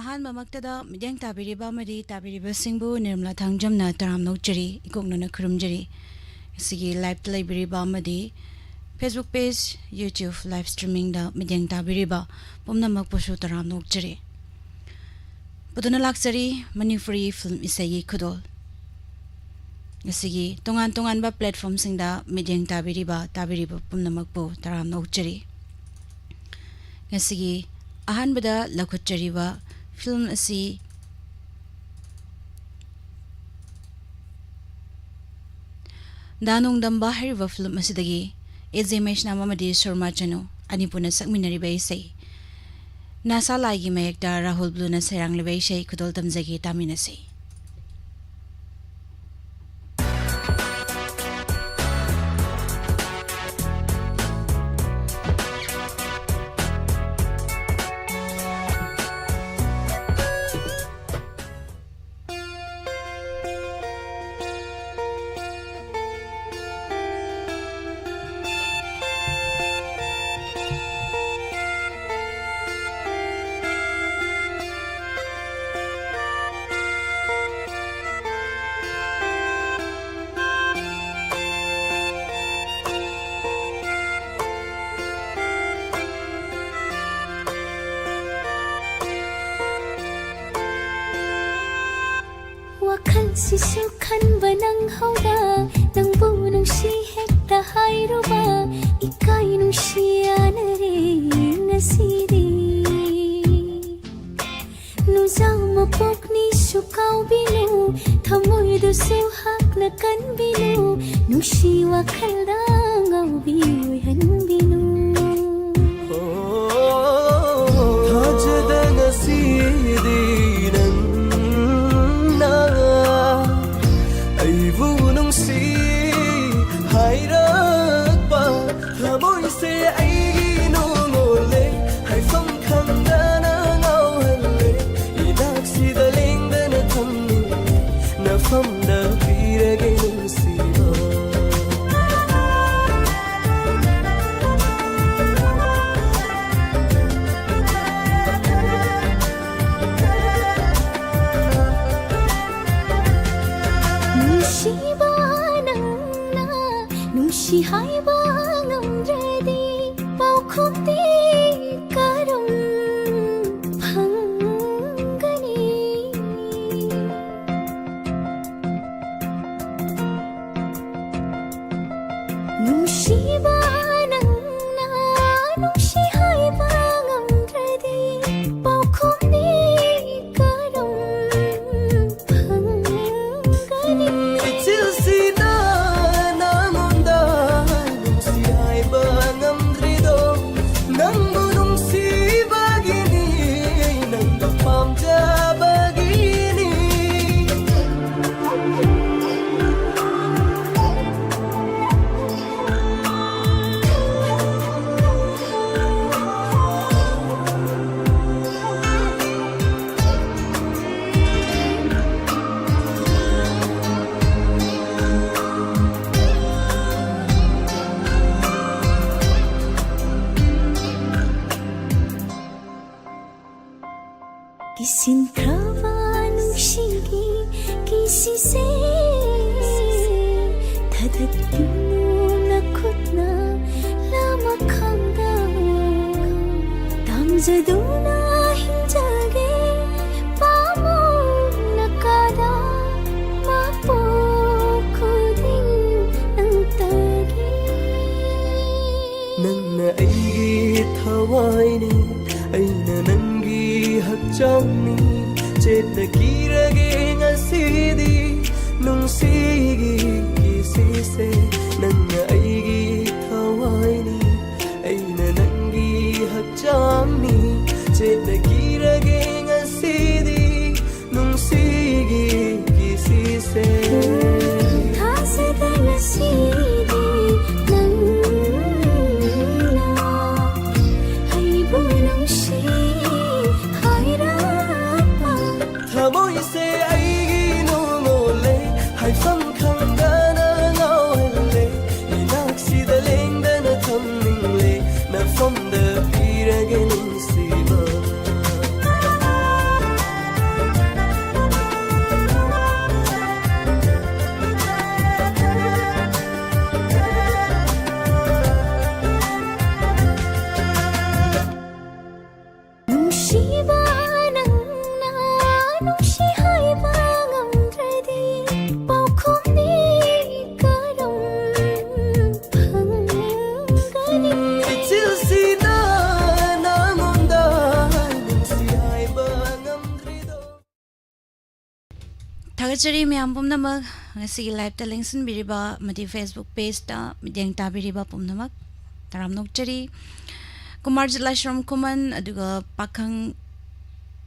ꯑꯍꯥꯟꯕꯃꯛꯇꯗ ꯃꯤꯠꯌꯦꯡ ꯇꯥꯕꯤꯔꯤꯕ ꯑꯃꯗꯤ ꯇꯥꯕꯤꯔꯤꯕꯁꯤꯡꯕꯨ ꯅꯤꯔꯃꯂꯥ ꯊꯥꯡꯖꯝꯅ ꯇꯔꯥꯝ ꯅꯣꯛꯆꯔꯤ ꯏꯀꯣꯛꯅꯅ ꯈꯨꯔꯨꯝꯖꯔꯤ ꯉꯁꯤꯒꯤ ꯂꯥꯏꯚꯇ ꯂꯩꯕꯤꯔꯤꯕ ꯑꯃꯗꯤ ꯐꯦꯁꯕꯨꯛ ꯄꯦꯖ ꯌꯨꯇ꯭ꯌꯨꯕ ꯂꯥꯏꯚ ꯁ꯭ꯇ꯭ꯔꯤꯃꯤꯡꯗ ꯃꯤꯠꯌꯦꯡ ꯇꯥꯕꯤꯔꯤꯕ ꯄꯨꯝꯅꯃꯛꯄꯨꯁꯨ ꯇꯔꯥꯝ ꯅꯣꯛꯆꯔꯤ ꯄꯨꯗꯨꯅ ꯂꯥꯛꯆꯔꯤ ꯃꯅꯤꯄꯨꯔꯤ ꯐꯤꯜꯝ ꯏꯁꯩꯒꯤ ꯈꯨꯗꯣꯜ ꯉꯁꯤꯒꯤ ꯇꯣꯉꯥꯟ ꯇꯣꯉꯥꯟꯕ ꯄ꯭ꯂꯦꯠꯐꯣꯔꯝꯁꯤꯡꯗ ꯃꯤꯠꯌꯦꯡ ꯇꯥꯕꯤꯔꯤꯕ ꯄꯨꯝꯅꯃꯛꯄꯨ ꯇꯔꯥꯝ ꯅꯣꯛꯆꯔꯤ ꯉꯁꯤꯒꯤ ꯑꯍꯥꯟꯕꯗ ꯂꯧꯈꯠꯆꯔꯤꯕ ꯐꯤल्म असी दानोंदम्बा हरिबा फिल्म असिदगी एजे मैशना ममदी शर्मा चनु अनिपुना सकमिनरिबा इसै नासा लाइगी मयकता राहुल ब्लूना सैरांगलिबा इसै खुदोल तमजगी तामिनसै Sisu khanba nang hauda nang bu nang si hekta hairuba ikai nung siana re nasiri nu zama pokni sukau binu thamoi du suhak na kan binu nu siwa khalda ngau bi han binu thajda nasiri Kisin kravan shigi kisi se thadat na khutna lama khanda tamjaduna hinjage pamu nakada mapo khudin antagi nangna ai thawai ne aina nangi hakchangni chetna kirage ngasidi nungsigi kisise nangna aigi thawaini aina nangi hakchangni chetna kirage ngasidi nungsigi kisise thasada nasidi nangna haibu nungshi thamoi se aigi no ngole hai pham khang da na ngao Nuglajari miyam pumnamak ngasi live ta lengsin biriba madi Facebook page ta midyang ta biriba pumnamak taram nokjari Kumar Jilashram Kuman aduga pakhang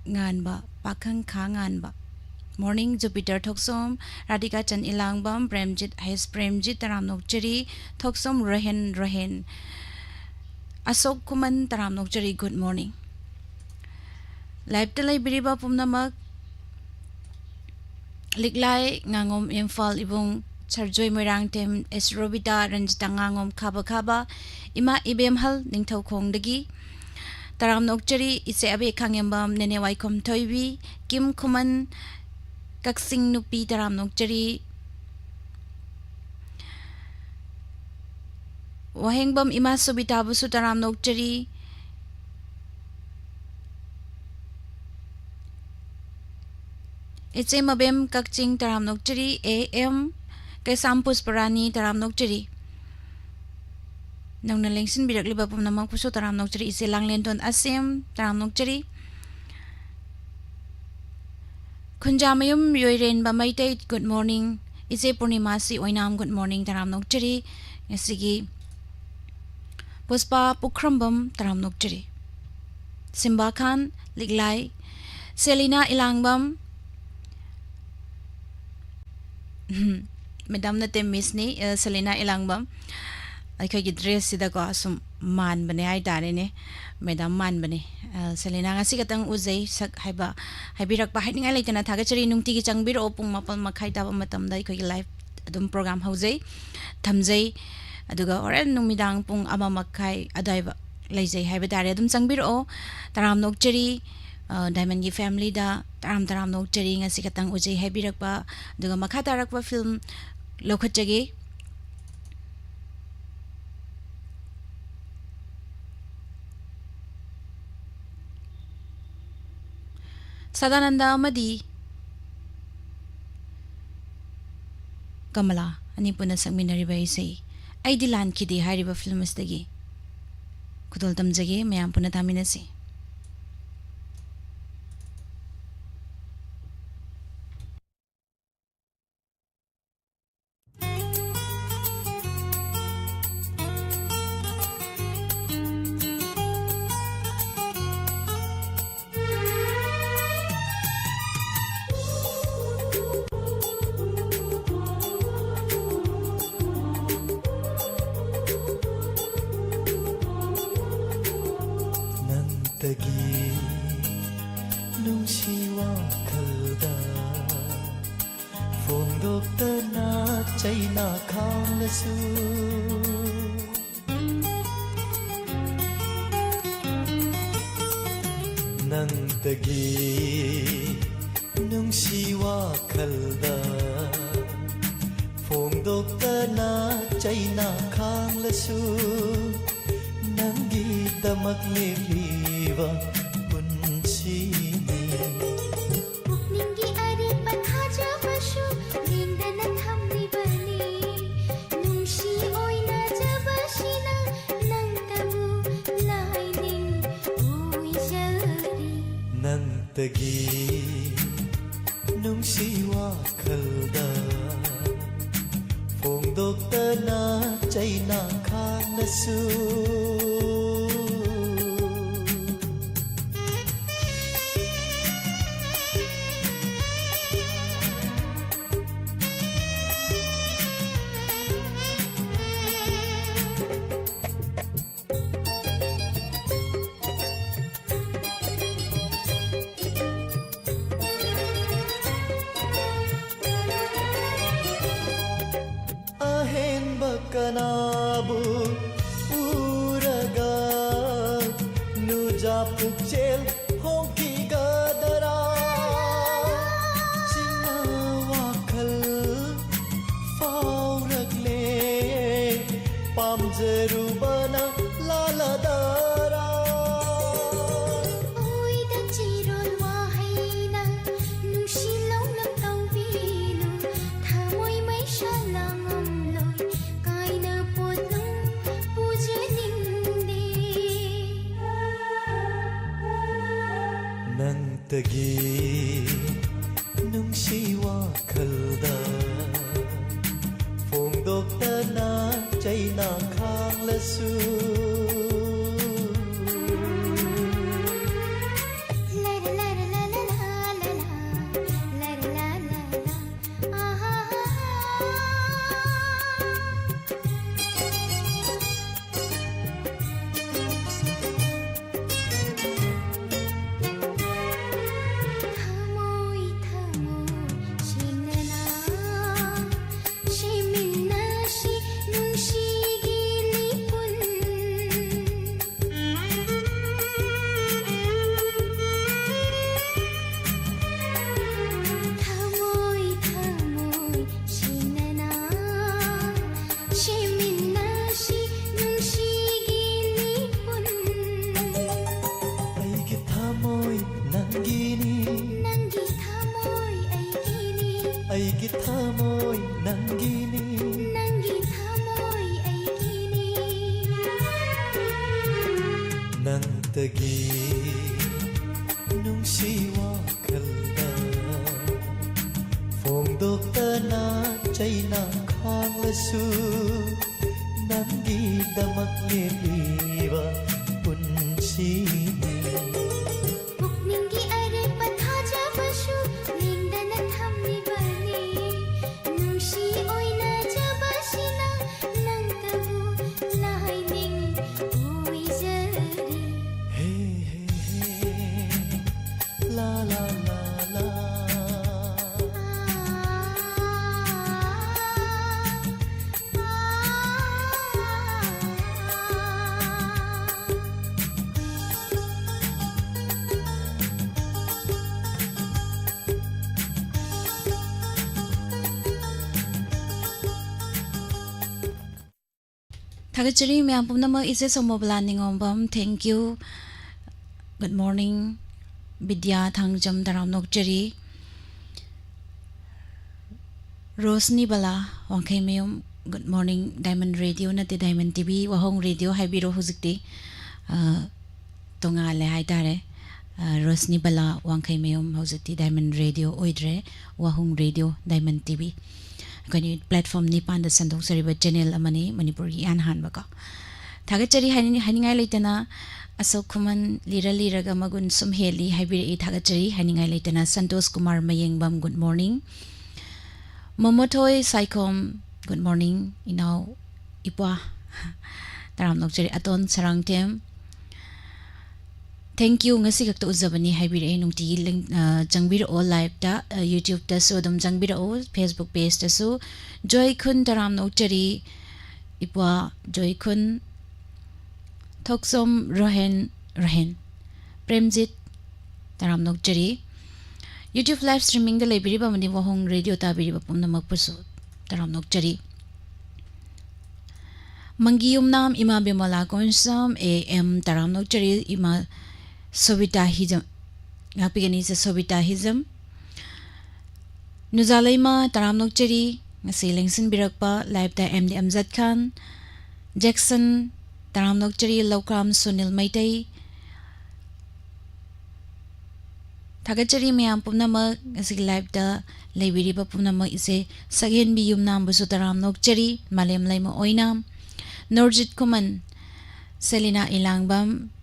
nganba pakhang kha nganba Morning Jupiter Thoksom Radhika Chan Ilangbam Premjit Hayes Premjit taram nokjari Thoksom Rahen Asok Kuman taram nokjari good morning Live ta lay biriba pumnamak Liklay ngangom Imphal ibong Charjoy Moirang Tem S. Robita Ranjita ngangom Kaba Ima Ibemhal Ningthau Khongdagi Taram Nokjari Ise Abe Khangyambam Nene Waikom Toibi Kim Kuman Kaksing Nupi Taram Nokjari Wahengbam Ima Subita Busu Taram Nokjari It's Mabem Kakching Taram Nokjari AM Kasampus Parani Taram Nokjari Nang nalengsin birak liba pum namang puso Taram Nokjari Ise Langlenton Asim Taram Nokjari Kunjamayum Yoiren Bamaitay good morning Ise Purnimasi Oinam good morning Taram Nokjari Ngasigi Puspa Pukrambam Taram Nokjari Simba Khan Liglay Selina Ilangbam Madam na temis ni Selena Ilangbam ay kay dress sida ko asum man bane ay dare ne Madam man bane Selena nga sikatang uzay sak haiba haibirak pa hiding alay na thaga chari nung tigi changbir opung mapal makhay ta matam dai kay live adum program hauzay thamjay aduga oran nung midang pung ama makhay adaiba laijay haiba dare adum changbir o taram nokjari Diamond Gi family da taram nokjari nga sikatang uzay haibirak pa aduga makatarak pa film lokhatjagi Sadananda Amadi Kamala ani puna sangminari ba isay ay dilan kidi hariba films dagi kudol tamjagi mayam puna taminasi Nung siwa kalda Phong dokta na chay na khang la su Nang tagi Nung siwa kalda Phong dokta na chay na khang la su Nang gita magliba Tagi nung siwa kalda Phong dokta na chay na khang na su Kanabu uraga nuja pukchel honki gadara sina wakal fauragle pamzeru bana laladara oi da chirol wahaina nushilong lam tawbinu thamoi mai shalangam Nang tagi nung siwa kal ꯈꯥꯡꯂꯁꯨ ꯑꯩꯒꯤ ꯊꯃꯣꯏ ꯅꯪꯒꯤꯅꯤ ꯅꯪꯒꯤ ꯊꯃꯣꯏ ꯑꯩꯒꯤꯅꯤ ꯅꯪꯇꯒꯤ ꯅꯨꯡꯁꯤ ꯋꯥꯈꯜꯗ ꯐꯣꯡꯗꯣꯛꯇꯅ ꯆꯩꯅ ꯈꯥꯡꯂꯁꯨ ꯅꯪꯒꯤꯗꯃꯛ ꯂꯦꯞꯂꯤꯕ ꯄꯨꯟꯁꯤꯅꯤ Thagachari myam pumnama ise somobla ningombam thank you good morning Vidya thangjam daram nokchari Rosni bala wangkai mayum good morning Diamond Radio nate Diamond TV wahong radio haibiro huzikti tonga le haitare Rosni bala wangkai mayum huzikti Diamond Radio oidre wahong radio Diamond TV kani platform ni panda sandok sariba channel amani manipuri an han baka thagachari haningai leitana asok khuman liraga magun sum heli haibiri e thagachari haningai leitana Santosh Kumar Mayengbam good morning Momothoi Saikom good morning inau ipwa taram nokchari aton sarangtem thank you ngasi kakta uzabani haibiri e nungti jangbir all live ta YouTube ta so dum jangbir all Facebook page ta so Joy Khun taram nokchari ipwa Joy Khun Thoksom Rohen Premjit taram nokchari YouTube live streaming da lebiri ba mani wahong radio ta biri ba pumna makpuso taram nokchari Mangiyum nam ima bimala konsam am taram nokchari ima Sobita Hizam ngapigani sa Sobita Hizam Nuzalaima taram nokchari ngasi lengsin birakpa live ta MD Amjad Khan Jackson taram nokchari Lokram Sunil Maitai thagachari mayam pumnama ngasi live ta leibiri ba pumnama ise saghen bi yumnam busu taram nokchari malem laima oinam Norjit Kuman Selina Ilangbam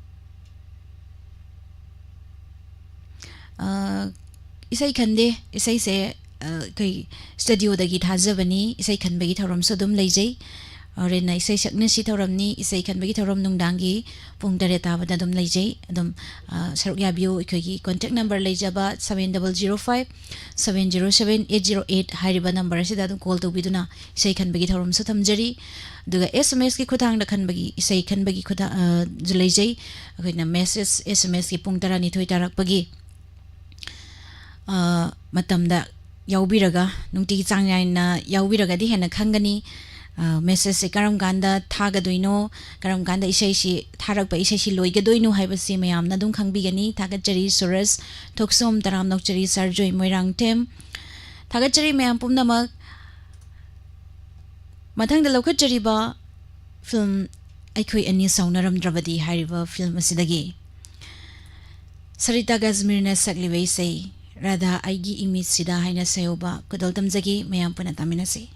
isai khande isai se kai studio dagi thajabani isai khanbagi thoram sodum leijai rena isai sakna si thoram ni isai khanbagi thoram nungdangi pung dare ta bada dum leijai adum saruk yabio ikoi contact number leijaba 7005 707 808 hariba number sida dum call to biduna isai khanbagi thoram so thamjari duga SMS ki khudang da khanbagi isai khanbagi khuda leijai akoina message SMS ki pung tara ni thoi tarak pagi matamda yaubiraga nungti changyaina yaubiraga di hena khangani message se karam ganda thaga doino karam ganda isai si tharak ba isai si loiga doino haiba si mayam na dum khangbigani thagachari Suras Thoksom taram nokchari Sarjoi Moirang Tem thagachari mayam pumnamak mathang da lokachari ba film aikhoi ani saunaram drabadi hariba film asidagi Sarita Gazmir na sakliwei sei Radha aigi image sida haina sayoba kudal tamjagi mayam puna taminasi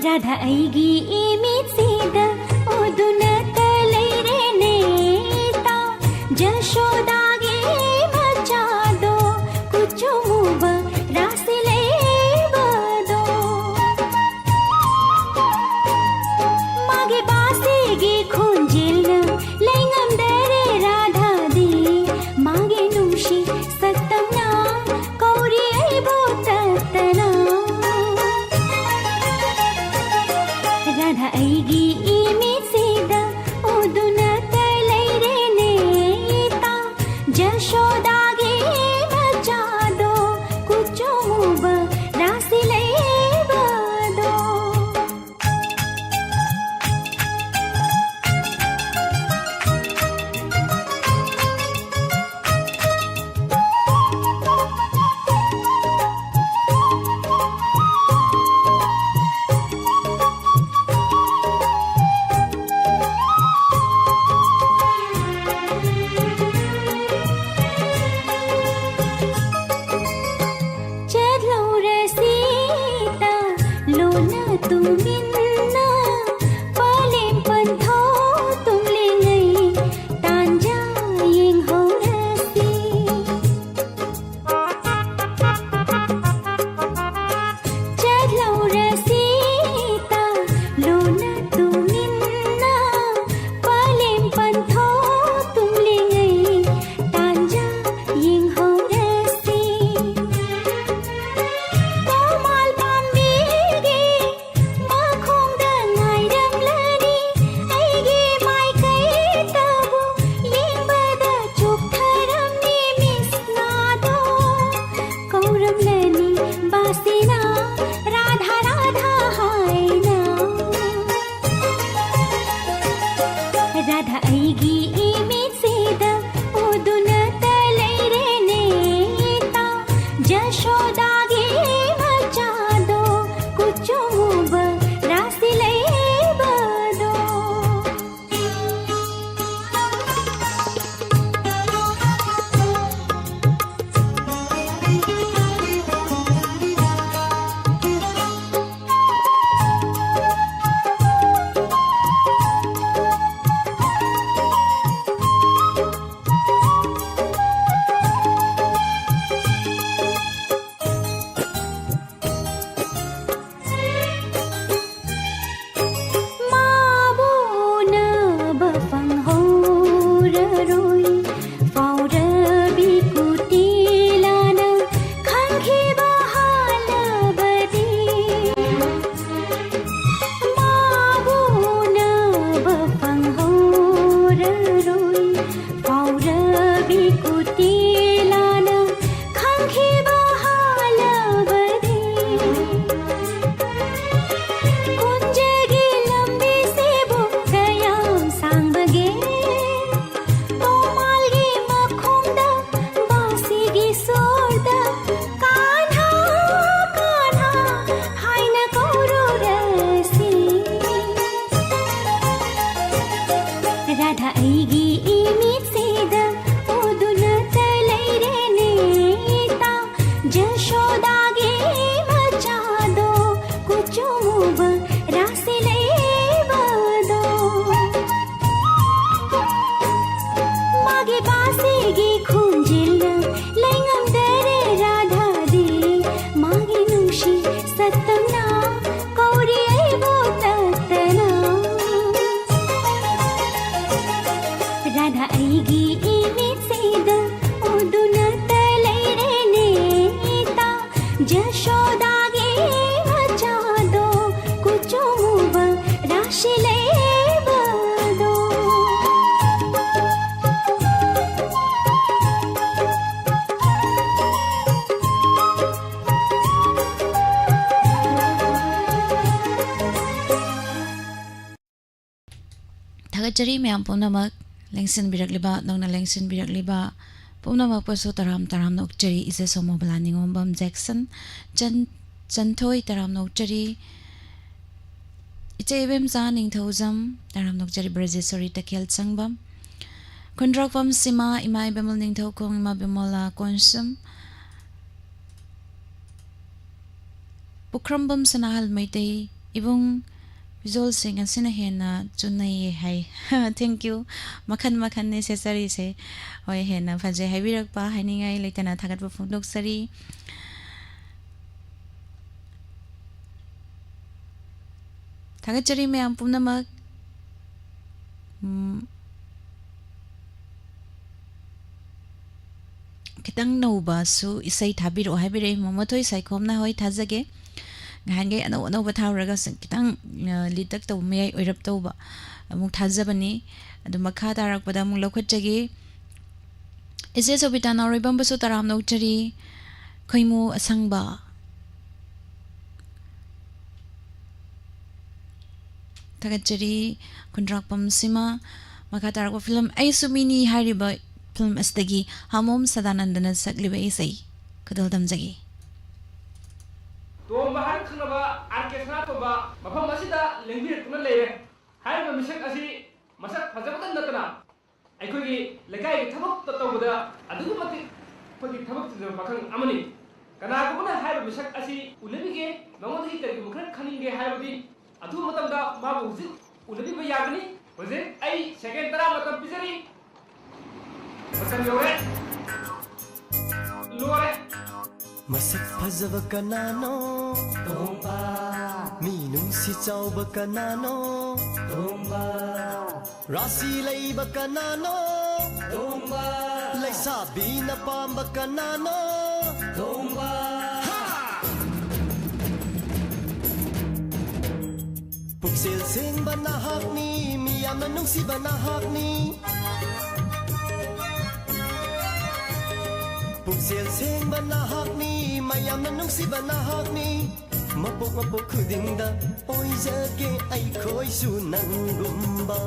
Radha ऐगी इमित्सीदा ओदुनता लैरेनेता जशोदागे मचादो कुचुमुब रासिलेबदो मागे बासेगे खुंजिलना लैंगमदरे राधादी मागे नुंशी सत्तमना कौरी ऐबो तत्तना राधा ऐगी इमित्सीदा ओदुनता लैरेनेता जशोदागे मचादो कुचुमुब रासिलेबदो चलो रसीता लोना तुमिन्ना पलेम पंथो तुम ले गई तांजा Ying हो रसी चलो रसीता लोना तुमिन्ना पलेम पंथो तुम ले गई तांजा यिंग हो रसी Tomal pambige makhongda ngairamlani aigi mai kai tabu yengbada choktharamni misnado kauramlani basina radha radha haina radha aigi imitseeda odunata laireneta जशोदागे मचादो कुचुमुब रासिलेबदो Mabuna bafang horaroi faurabi kutilana khanghi bahalabadi Mabuna bafang horaroi faurabi kutilana khanghi bahalabadi कुंजगी लंबी से बुकयाम सांबगे तोमालगी मखुंदा बासीगी सोरदा कान्हा कान्हा हाइन कौरो रसी राधा ऐगी इमित्सेदा ओदुनता लैरेनेता जशोदागे मचादो कुचुमुब रासिलेबदो मागे बासेगे खुंजिलना लैंगमदरे राधादी मागे नुंशी सत्तमना कौरी ऐबो तत्तना Radha ऐगी इमित्सेदा ओदुनता लैरेनेता जशोदागे मचादो कुचुमुब रासिलेबदो Thagachari myam punamak lengsin birakliba nongna lengsin birakliba punamak pasu taram nokchari ise somo blaningombam Jackson chanthoi taram nokchari ichebem za ningthozam taram nokchari Brajesori takel changbam Kundrakvam Sima Imai Bemol Ningthau Kong Ima Bemola Konsum Pukrambam Sanahal Maitei ibung visual sing asina hena chunai hai thank you makhan makhan necessary se hoi hena phaje haibirak pa haningai leitana thagat pa phundok sari thagat chari me am pumnamak kitang nauba su isai thabiro haibire momothoi saikhomna hoi thajage ngahange ano ano bathauraga kitang litak to me oirap to ba amuk thajabani adu makha tarak pada amuk lokhatjagi ise sobita nauri bamba su taram no chari khoimu asangba tagachari kontrak pam sima makha tarak film ai sumini hariba film astagi hamom sadanandana sakliba isai kadal damjagi तो बाहर खनबा orchestra तो बा मफम मसिदा लेंबिर कुन लेये हाइबा मिसक असि मसक फजबदन नतना अखोगी लेगाय थबक ततबदा अदुगु मति फगी थबक मखन अमनि कना कुना हाइबा मिसक असि उलबिगे नमोदि करि मुखन खनिगे हाइबदि अदु मतमदा माबु हुजि उलबिबा यागनि होजे आई सेकेंड तरा मतम पिजरी मतम लोरे लोरे Masak phajaba kanano Tomba Minung si chauba kanano Tomba Rasi laiba kanano Tomba Laisabi na pamba kanano Tomba Puksil sing banahak ni Miyam nanung si banahak ni Puksil sing banahak ni Mayam nanung si banahak ni Mapok mapok kudingda Oy jage ay koy sunang rumba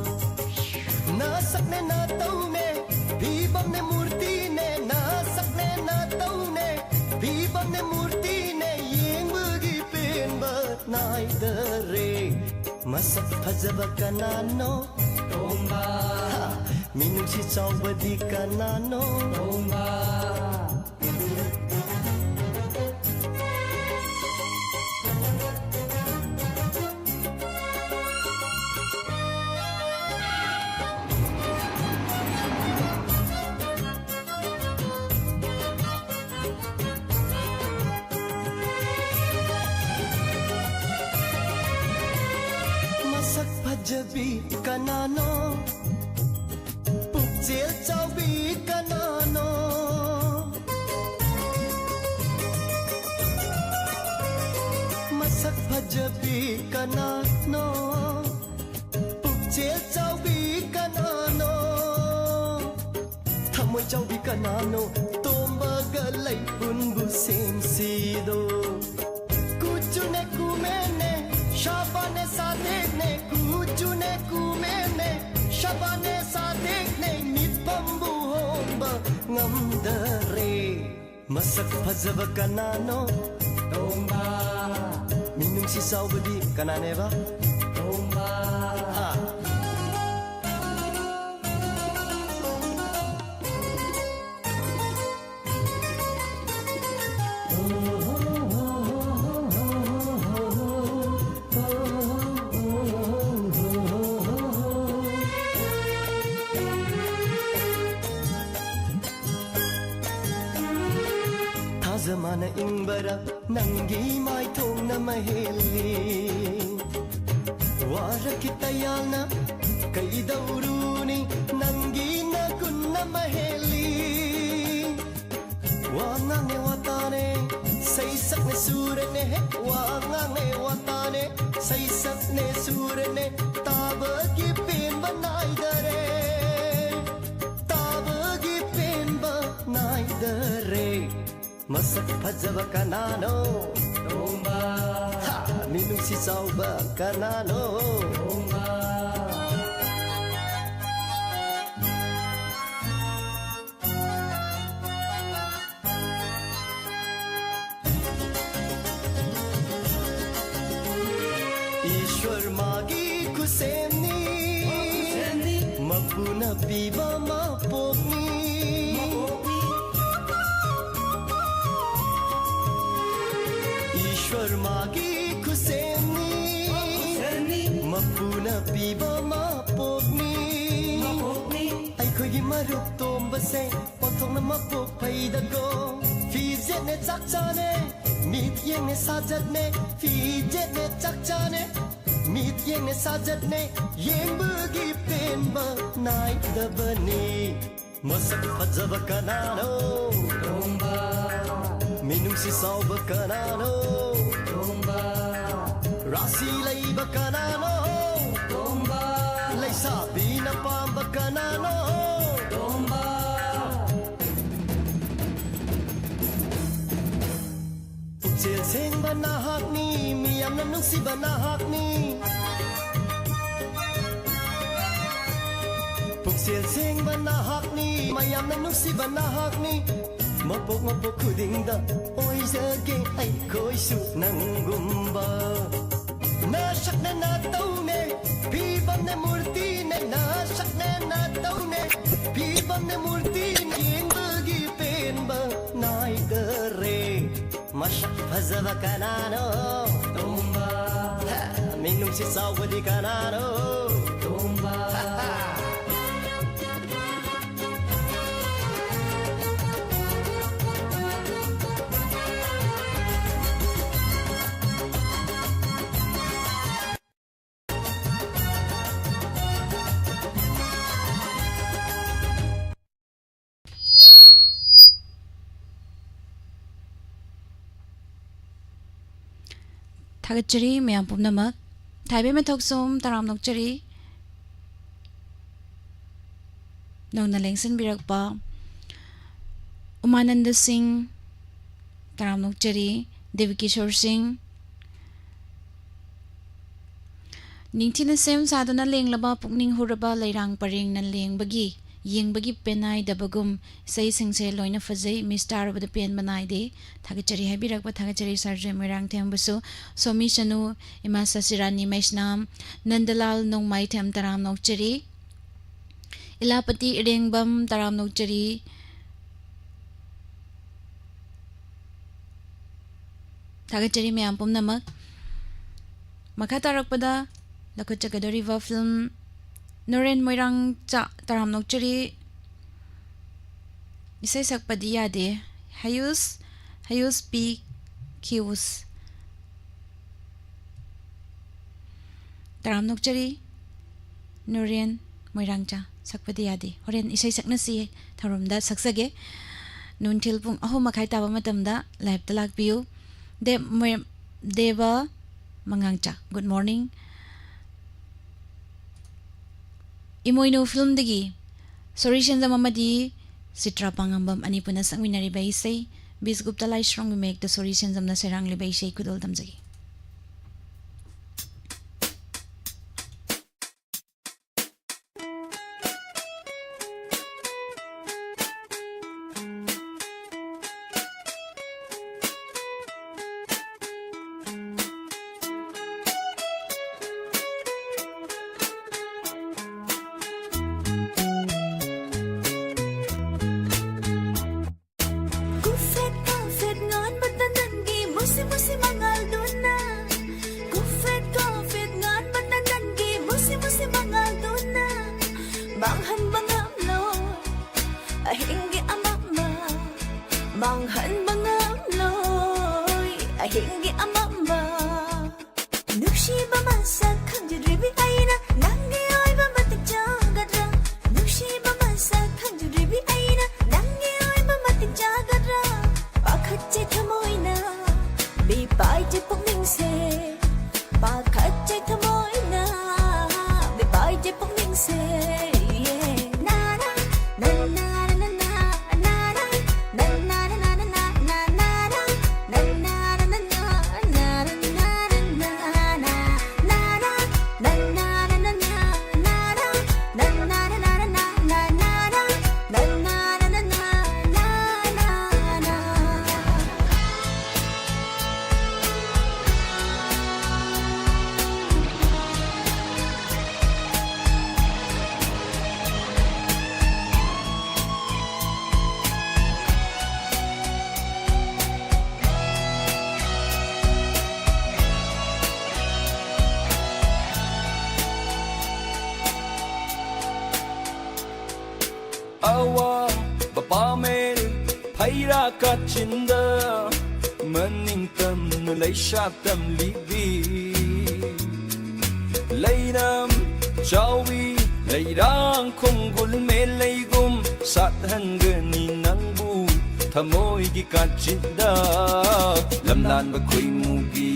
Nasak ne nataw ne Bibam ne murti ne Nasak ne nataw ne Bibam ne murti ne Yeng bagi penbat naay dare Masak phajaba kanano Tomba Minung si chawba di kanano Tomba Jabi kanano Pukjel chawbi kanano Masak bhajabi kanano Pukjel chawbi kanano Thamoy chawbi kanano Tomba galay punbu sensido Kuchune kumene Shabane sadekne Kuchune kumene Shabane sadekne Nipambu homba Ngamdare Masak phajaba kanano Tomba Minung si saubadi kanane ba Tomba Zamana ingbara nangi mai thong na maheli Wara kitayana kai dauruni nangi na kunna maheli Wanga ne watane saisak ne surane Wanga ne watane saisak ne surane Taba ki pen banai dare Taba ki pen banai dare Masak phajaba kanano Tomba Minung si sauba kanano Tomba Ishwar magi kusemni Mapuna piba mapokni Ishwar magi kusemni पीबा मा पोकनी आई खोगी मरुक तोम बसे पोथों न मा पोक पैदगो फीजे ने चाकचाने मीत ये ने साजत ने फीजे ने चाकचाने मीत ये ने साजत ने ये बगी पेन बा नाई दबने मसक फजब कनानो minum si sau bakanano tomba rasi lay bakanano tomba lay sabi na pam bakanano tomba puchel seng banahak ni miyam nanung si banahak ni puchel seng banahak ni mayam nanung si banahak ni mapok kudingda oi jage ai koi su nangumba na shakna na taune pibam ne murti ne na shakna na taune pibam ne murti ne yenggi penba nai dare mash fazava kanano tomba minum si sawadi kanano tomba थागचरी मैम पुनमक थाइबे में थोकसोम तराम नोकचरी नौना लेंसन बिरकपा उमानंद सिंह तराम नोकचरी देवकिशोर सिंह निंथिन सेम सादना लेंगलबा पुकनिंग हुरबा लैरांग परेंग न लेंगबगी येंगबगी पेनाई दबगुम सई सिंगसे लोइना फजै मिस्टार बद पेन बनाई दे थागचरी हाबिरकबा थागचरी सरजे मेरांग थेमबसु सोमी चनु इमा ससिरानी मैसनाम नंदलाल नोंमाई थेम तराम नोकचरी इलापति इरेंगबम तराम नोकचरी थागचरी मैम पुमनमक मखा तारकपदा लखचकदोरिवा फिल्म नोरेन मोइरांग चा तराम नोकचरी इसे सकपदी यादे हयूस पी क्यूस तराम नोकचरी नोरेन मोइरांग चा सकपदी यादे होरेन इसे सकनसी थरोमदा सकसगे नुनथिल पुंग अहो मखाई ताबा मतमदा लाइव तलाक पियु देवा मंगांगचा गुड मॉर्निंग इमोइनो फिल्म दगी सोरिशन जममदी सित्रा पांगंबम अनि पुना संगमिनरी बाइसै बिस गुप्ता लाई स्ट्रॉन्ग मेक द सोरिशन जमना सेरांग ले बाइसै कुदोल दमजगी kachinda maning tam lay sha tam libi lay nam chawi lay rang khung gul me lay gum sat hangani nang bu thamoi gi kachinda lamlan ba khoi mugi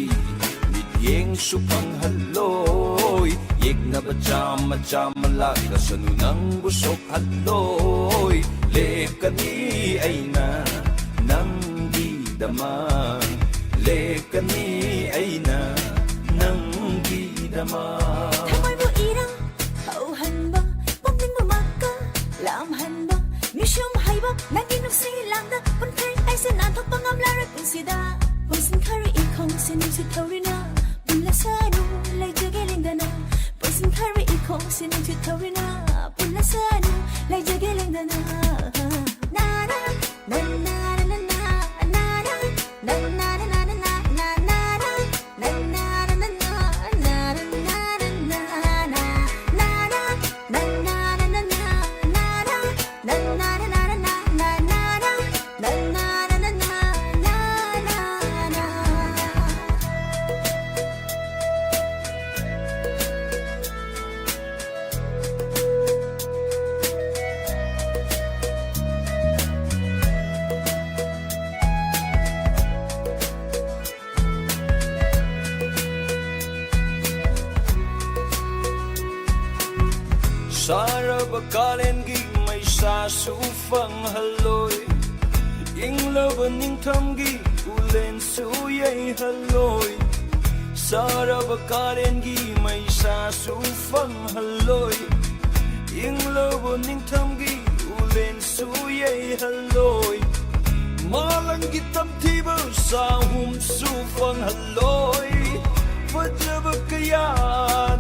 mit yeng supang halloi yek na ba cham la ka sanu nang bu sok halloi le kani aina nang gi dama le kani aina nang gi dama Thamoi bu irang hau han ba bom ning bu makka lam han ba mishum hai ba nagin nu si lam da pun kai ai se nan thok pangam la ra kun si da pun sin khari I khong sin si thorina pun la sa nu lai jage ling da na pun sin khari I khong sin si thorina pun la sa nu lai jage ling da na na na na na na na na na Sarab kalengi may sasufang haloy Ing laban ning tamgi ulen suyay haloy Sarab kalengi may sasufang haloy Ing laban ning tamgi ulen suyay haloy Malang gitam tiba sa sufang haloy Pajaba kaya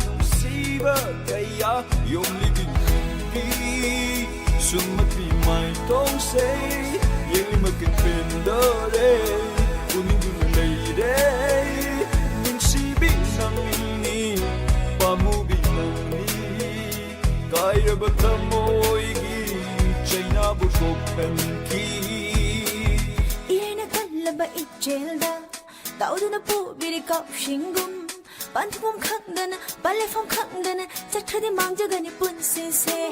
nung siba kaya yung living di sumapi may tong say yung magkipendore kuning gulay day ning sibig nang ni pamubi nang ni kaya ba kamoy gi China bukok kanki Iyay na kanlaba ijelda Tao doon na po birikaw shinggum Panthum khắc đơn Balai phong khắc đơn Chắc thơ đi mang cho gần đi bún xê xê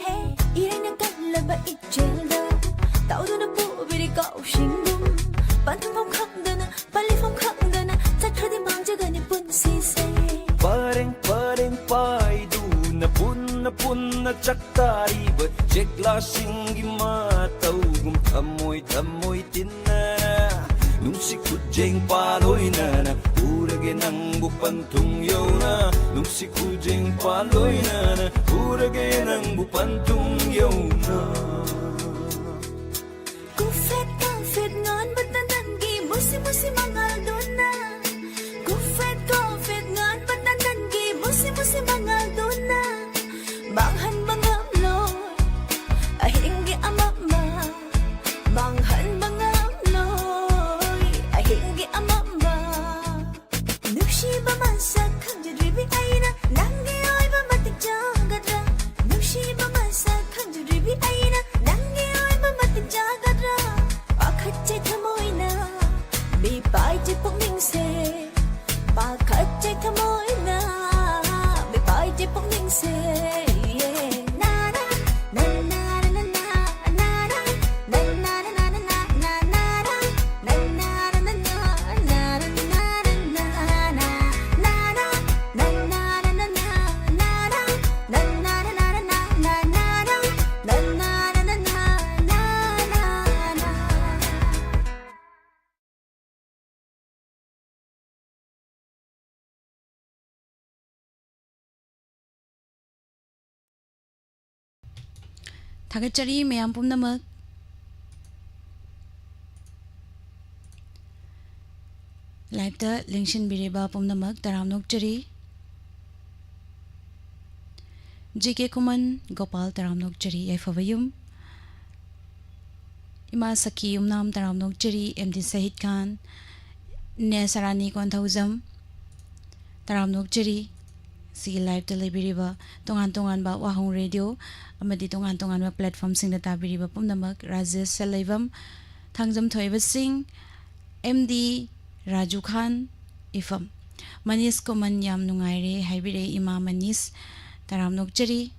Iyay na kanlaba ijelda Tao doon na po birikaw shinggum Panthum khắc đơn Balai phong khắc đơn Chắc thơ đi mang cho gần đi bún xê xê Pareng pai du na pun na chaktari but check la singi matau gum thamoy tinna nung si kujeng paloy na urage nang bupan tung yo na nung si kujeng paloy na urage nang bupan tung yo na Ku fet ngon batan tan gi musi mangal doon na Ku fet ngon batan tan gi musi mangal doon na Banghan bangam loy ahing gi amama Banghan bangam loy ahing gi amama Nushi ba masak khang jribi aina nangi oi ba matik jagadra Nushi ba masak khang jribi aina nangi oi ba matik jagadra Pakhat chai thamoy na bi pai chai pok ning se Pakhat chai thamoy na bi pai chai pok ning se Thagachari mayam pumnamak live da lingshin biriba pumnamak taramnok chari JK Kuman Gopal taramnok chari Yafavayum Ima Saki Umnam taramnok chari MD Sahid Khan Ne Sarani Konthauzam taramnok chari si live da libiriba tongan ba wahong radio amadi tongan ba platform sing da tabiriba pumnamak Rajesh Salaivam Thangjam ꯊꯣꯏꯕ ꯁꯤꯡ MD Raju Khan ꯏꯐꯝ Manish common ꯌꯥꯝ ꯅꯨꯡꯉꯥꯏꯔꯦ ꯍꯥꯏꯕꯤꯔꯛꯏ ꯏꯃꯥ ꯃꯅꯤꯁ ꯇꯔꯥꯝ ꯅꯣꯛꯆꯔꯤ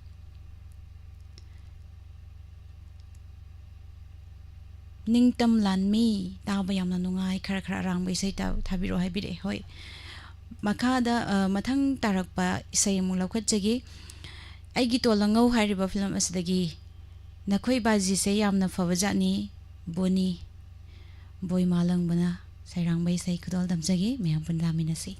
ꯅꯤꯡꯇꯝ ꯂꯥꯟꯃꯤ ꯇꯥꯕ ꯌꯥꯝꯅ ꯅꯨꯡꯉꯥꯏ ꯈꯔ ꯈꯔ ꯑꯔꯥꯡꯕ ꯏꯁꯩ ꯊꯥꯕꯤꯔꯛꯑꯣ ꯍꯥꯏꯕꯤꯔꯛꯑꯦ ꯍꯣꯏ ꯃꯈꯥꯗ ꯃꯊꯪ ꯇꯥꯔꯛꯄ ꯏꯁꯩ ꯑꯃꯨꯛ ꯂꯧꯈꯠꯆꯒꯦ ꯑꯩꯒꯤ ꯇꯣꯜꯂꯪꯉꯧ ꯍꯥꯏꯔꯤꯕ ꯐꯤꯂꯝ ꯑꯁꯤꯗꯒꯤ ꯅꯈꯣꯏ ꯕꯥꯖꯤꯁꯦ ꯌꯥꯝꯅ ꯐꯕ ꯖꯥꯠꯅꯤ ꯕꯣꯅꯤ ꯕꯣꯏ ꯃꯥꯂꯪꯕꯅ ꯁꯩꯔꯥꯡꯕ ꯏꯁꯩ ꯈꯨꯗꯣꯜ ꯇꯝꯖꯒꯦ ꯃꯌꯥꯝ ꯄꯨꯟꯅ ꯇꯥꯃꯤꯟꯅꯁꯤ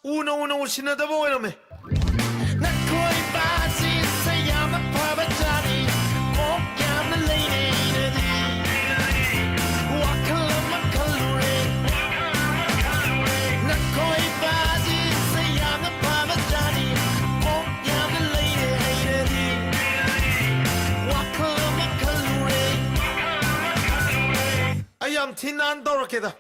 Uno 신나다 보이라며 나코이 바지 새야마 파바자니 목야마 레이네이네디 와칼라마 칼루레 나코이 바지 새야마 파바자니 목야마 레이네이네디 와칼라마 칼루레 아얌 티난 도로케다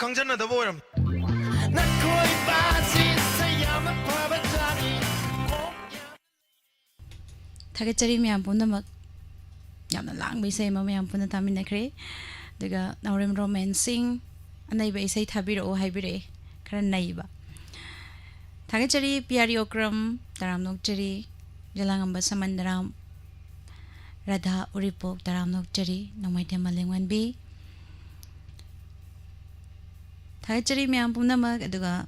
강전나다 보이라며 나코이 바지 새야마 파바자니 타겟자리 ꯃꯌꯥꯝ ꯄꯨꯝꯅꯃꯛ ꯌꯥꯝꯅ ꯂꯥꯡꯕ ꯏꯁꯩ ꯑꯃ ꯃꯌꯥꯝ ꯄꯨꯟꯅ ꯇꯥꯃꯤꯟꯅꯈ꯭ꯔꯦ ꯑꯗꯨꯒ ꯅꯥꯎꯔꯦꯝ ꯔꯣꯃꯦꯟꯁꯤꯡ ꯑꯅꯩꯕ ꯏꯁꯩ ꯊꯥꯕꯤꯔꯛꯑꯣ ꯍꯥꯏꯕꯤꯔꯛꯑꯦ ꯈꯔ ꯅꯩꯕ 타겟자리 ꯄꯤꯌꯥꯔꯤ ꯑꯣꯀ꯭ꯔꯝ ꯇꯔꯥꯝ ꯅꯣꯛꯆꯔꯤ ꯖꯂꯥꯡꯉꯝꯕ ꯁꯃꯟꯗꯔꯥꯝ ꯔꯥꯙꯥ ꯎꯔꯤꯄꯣꯛ ꯇꯔꯥꯝ ꯅꯣꯛꯆꯔꯤ ꯅꯣꯡꯃꯩꯊꯦꯝ ꯃꯥꯂꯦꯝꯉꯥꯟꯕꯤ 타겟자리 ꯃꯌꯥꯝ ꯄꯨꯝꯅꯃꯛ ꯑꯗꯨꯒ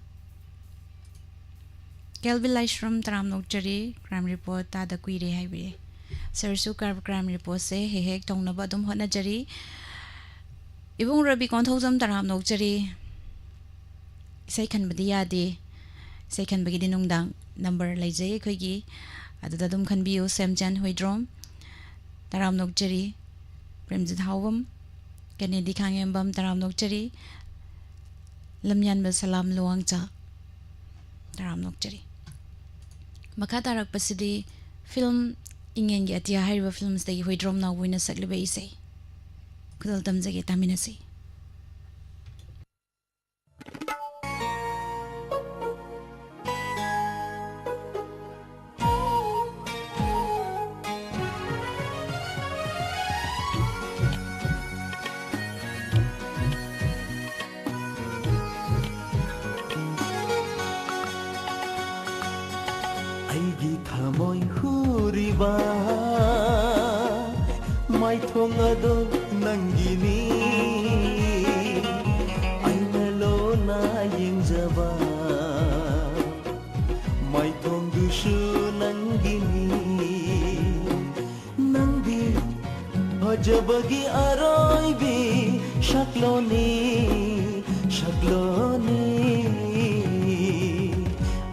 ꯀꯦꯜꯕꯤꯟ ꯂꯥꯏꯁ꯭ꯔꯝ ꯇꯔꯥꯝ ꯅꯣꯛꯆꯔꯤ ꯀ꯭ꯔꯥꯏꯝ ꯔꯤꯄꯣꯔꯠ ꯇꯥꯗ ꯀꯨꯏꯔꯦ ꯍꯥꯏꯕꯤꯔꯦ ꯁꯔꯁꯨ ꯀ꯭ꯔꯥꯏꯝ ꯔꯤꯄꯣꯔꯠꯁꯦ ꯍꯦꯛ ꯍꯦꯛ ꯇꯧꯅꯕ ꯑꯗꯨꯝ ꯍꯣꯠꯅꯖꯔꯤ ꯏꯕꯨꯡ ꯔꯕꯤ ꯀꯣꯟꯊꯧꯖꯝ ꯇꯔꯥꯝ ꯅꯣꯛꯆꯔꯤ ꯏꯁꯩ ꯈꯟꯕꯗꯤ ꯌꯥꯗꯦ ꯏꯁꯩ ꯈꯟꯕꯒꯤꯗꯤ ꯅꯨꯡꯗꯥꯡ ꯅꯝꯕꯔ ꯂꯩꯖꯩ ꯑꯩꯈꯣꯏꯒꯤ ꯑꯗꯨꯗ ꯑꯗꯨꯝ ꯈꯟꯕꯤꯌꯨ ꯁꯦꯝꯆꯥꯟ ꯍꯣꯏꯗ꯭ꯔꯣꯝ ꯇꯔꯥꯝ ꯅꯣꯛꯆꯔꯤ ꯄ꯭ꯔꯦꯝꯖꯤꯠ ꯍꯥꯎꯕꯝ ꯀꯦꯅꯦꯗꯤ ꯈꯥꯡꯉꯦꯝꯕꯝ ꯇꯔꯥꯝ ꯅꯣꯛꯆꯔꯤ ꯂꯝꯌꯥꯟꯕ ꯁꯂꯥꯝ ꯂꯨꯋꯥꯡꯆꯥ ꯇꯔꯥꯝ ꯅꯣꯛꯆꯔꯤ ꯃꯈꯥ ꯇꯥꯔꯛꯄꯁꯤꯗꯤ ꯐꯤल्म ꯏꯪꯉꯦꯟꯒꯤ ꯑꯇꯤꯌꯥ ꯍꯥꯏꯔꯤꯕ ꯐꯤल्मꯁꯤꯗꯒꯤ ꯍꯣꯏꯗ꯭ꯔꯣꯝ ꯅꯥꯎꯕꯣꯏꯅ ꯁꯛꯂꯤꯕ ꯏꯁꯩ ꯈꯨꯗꯣꯜ ꯇꯝꯖꯒꯦ ꯇꯥꯃꯤꯟꯅꯁꯤ ꯑꯩꯒꯤ ꯊꯃꯣꯏ ꯍꯨꯔꯤꯕ ꯃꯥꯏꯊꯣꯡ ꯑꯗꯣ ꯅꯪꯒꯤꯅꯤ ꯑꯩꯅ ꯂꯣꯅ ꯌꯦꯡꯖꯕ ꯃꯥꯏꯊꯣꯡꯗꯨꯁꯨ ꯅꯪꯒꯤꯅꯤ ꯅꯪꯗꯤ ꯐꯖꯕꯒꯤ ꯑꯔꯣꯏꯕꯤ ꯁꯛꯂꯣꯅꯤ ꯁꯛꯂꯣꯅꯤ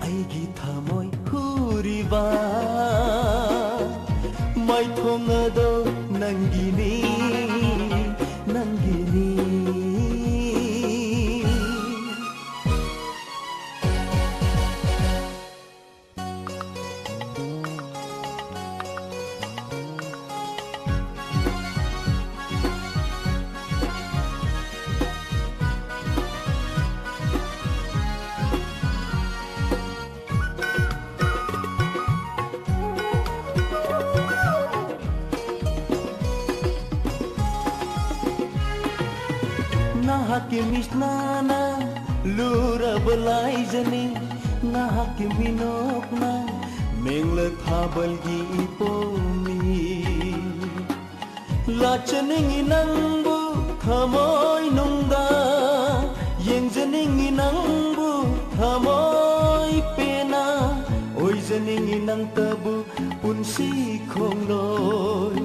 ꯑꯩꯒꯤ ꯊꯃꯣꯏ ꯍꯨꯔꯤꯕ ꯃꯥꯏꯊꯣꯡ ꯑꯗꯣ ꯅꯪꯒꯤꯅꯤ ꯅꯪꯒꯤꯅꯤ Nahaki misnana luraba laijani Nahaki minokna mengla thabalgi ipomi Lachaningi nangbu thamoy nungda Yengjaningi nangbu thamoy pena Oijaningi nang tabu punsi khongloy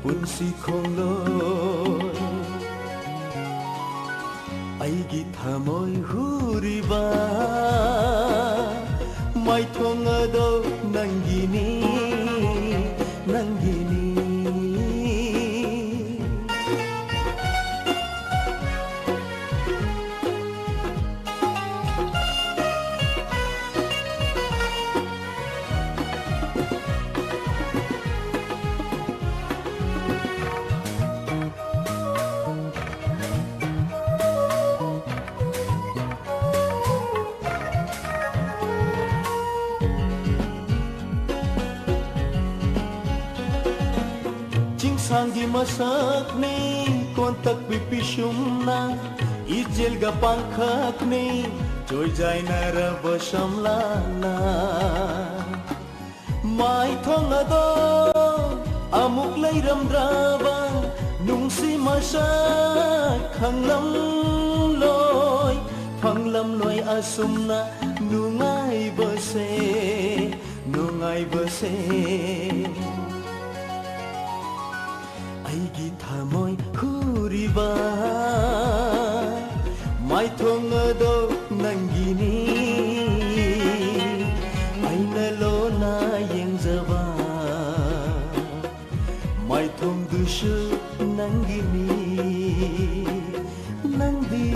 punsi khongloy ꯑꯩꯒꯤ ꯊꯃꯣꯏ ꯍꯨꯔꯤꯕ ꯃꯥꯏꯊꯣꯡ ꯑꯗꯣ ꯅꯪꯒꯤꯅꯤ ꯅꯪꯒꯤꯅꯤ Sanggi masakni kontak pipisumna ijelga pangkhakni joy jaina rabasamlana mai thongado amuk leiramdraba nungsi masak khanglam loi asumna nungai base ꯑꯩꯒꯤ ꯊꯃꯣꯏ ꯍꯨꯔꯤꯕ ꯃꯥꯏꯊꯣꯡ ꯑꯗꯣ ꯅꯪꯒꯤꯅꯤ ꯑꯩꯅ ꯂꯣꯅ ꯌꯦꯡꯖꯕ ꯃꯥꯏꯊꯣꯡꯗꯨꯁꯨ ꯅꯪꯒꯤꯅꯤ ꯅꯪꯗꯤ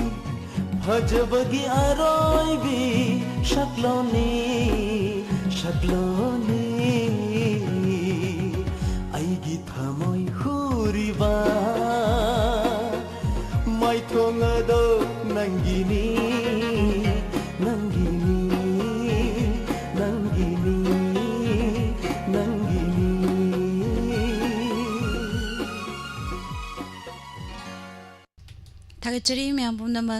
ꯐꯖꯕꯒꯤ ꯑꯔꯣꯏꯕꯤ ꯁꯛꯂꯣꯅꯤ ꯁꯛꯂꯣꯅꯤ ꯑꯩꯒꯤ ꯊꯃꯣꯏ ꯍꯨꯔꯤꯕ ꯃꯥꯏꯊꯣꯡ ꯑꯗꯣ ꯅꯪꯒꯤꯅꯤ ꯅꯪꯒꯤ니 ꯅꯪꯒꯤ니 ꯅꯪꯒꯤ니 타겟들이 면 분나막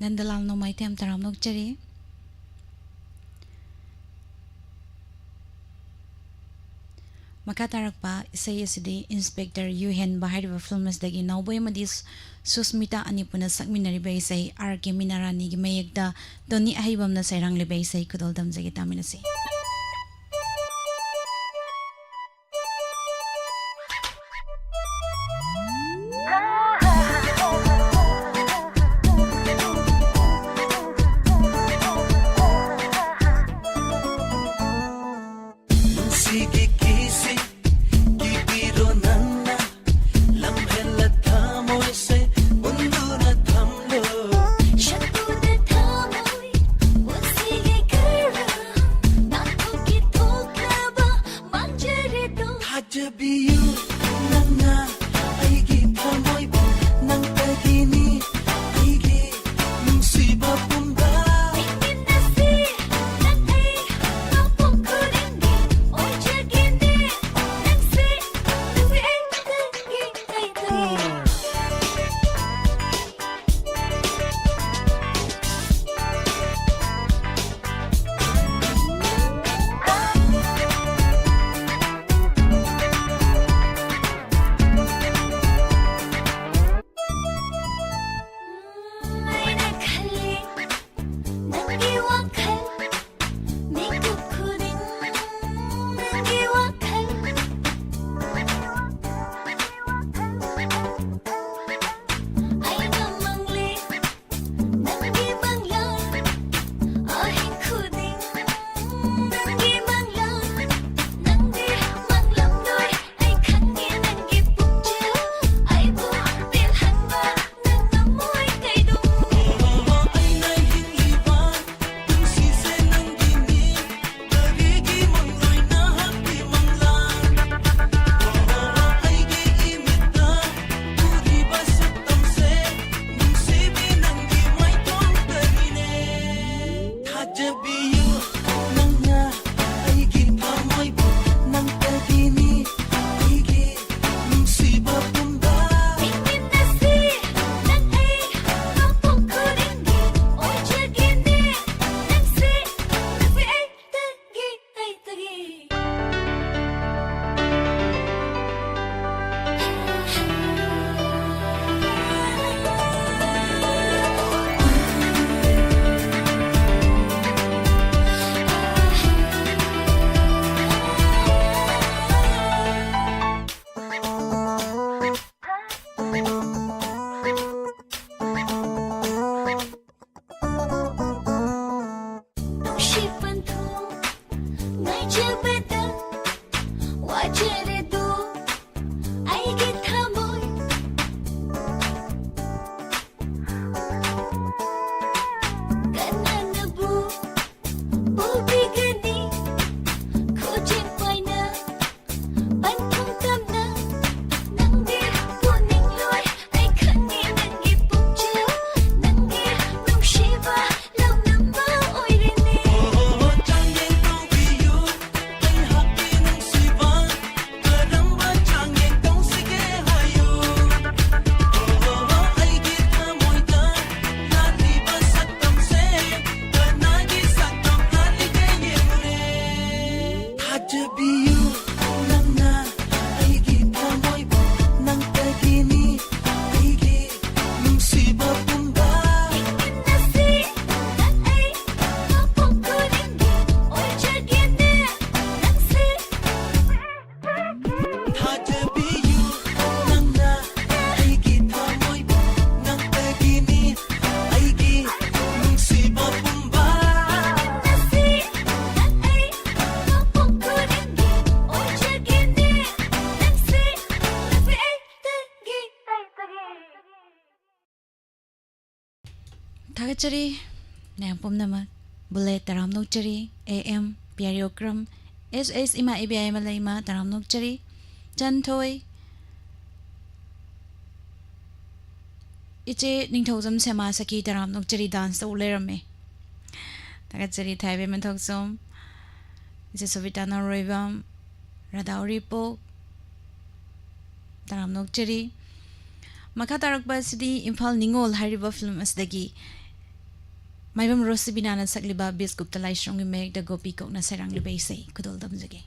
nandalam no mai tem taram nok chari Makatarakpa isay asidi Inspector Yuhen bahariba films dagi nauboy madis Susmita anipuna sakminariba isay R.K. Minarani gi mayekda doni ahibam na sayrang liba isay kudol damjagi taminasi Shakuna thamoy, unsige kara, na थागतचरी नयम पुमनमक bullet तराम नोकचरी AM प्यारियोक्रम SS इमा IBI मलैमा तराम नोकचरी चनथोई इचे निंगथौजम सेमा सकी तराम नोकचरी डांस तो लेरमे थागतचरी थाइबे मनथौसम इचे सविता नरोइबम रादाउरी पो तराम नोकचरी मखा तारकबा सिदी इम्फाल निंगोल हारिबा फिल्म असदगी माइबम रोसिबिनाना सकलिबा बिस्कुप्ता लाइश्रोंगी मेक द गोपी कोकना सरंगलिबा इसे कुदोल दमजगे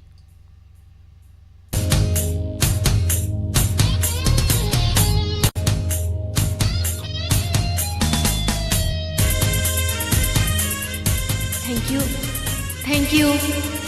Thank you.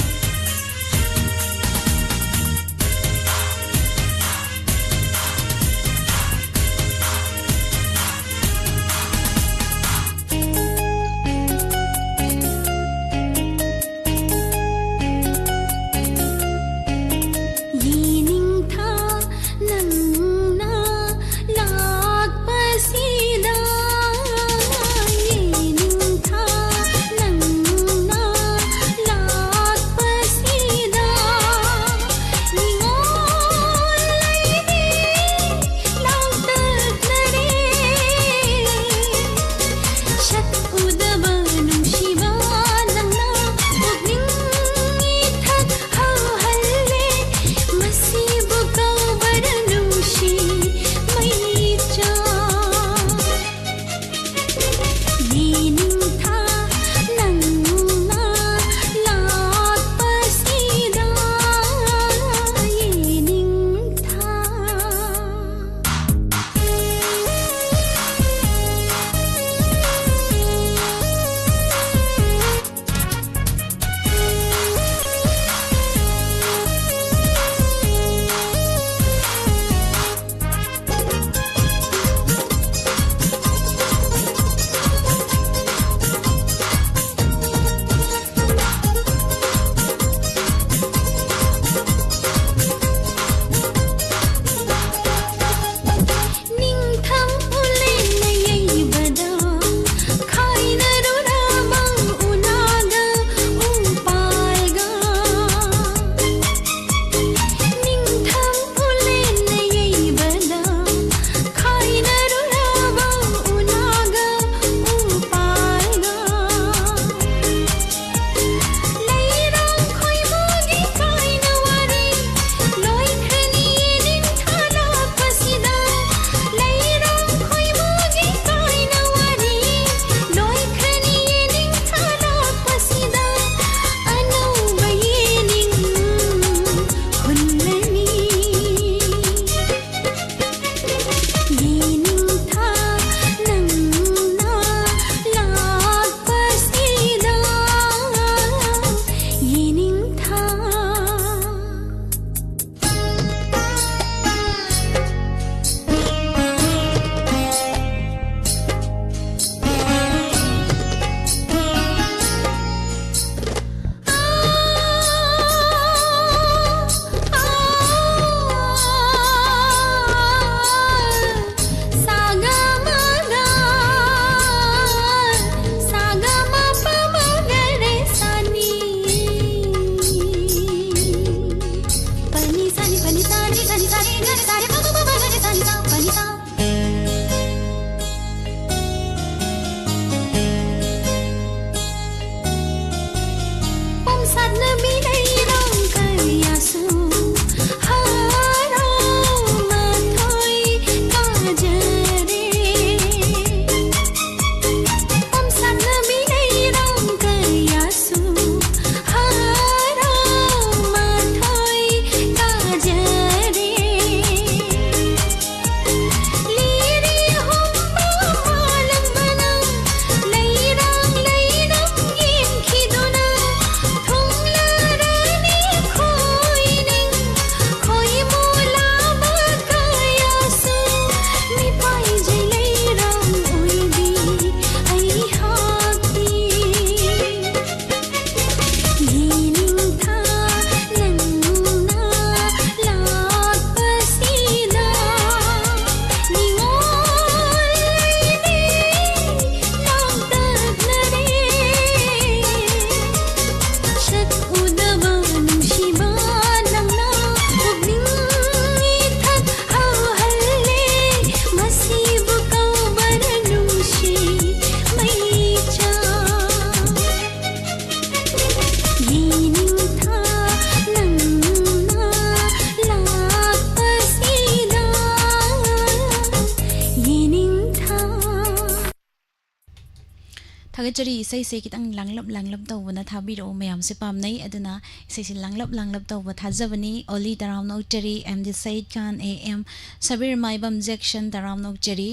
थागचरी इसै से कितंग लांगलब तौबना थाबिरो मयाम से पामनै अदुना इसै से लांगलब तौब थाजबनी ओली तराम नौचरी MD Syed Khan AM Sabir Maibam Jackson तराम नौचरी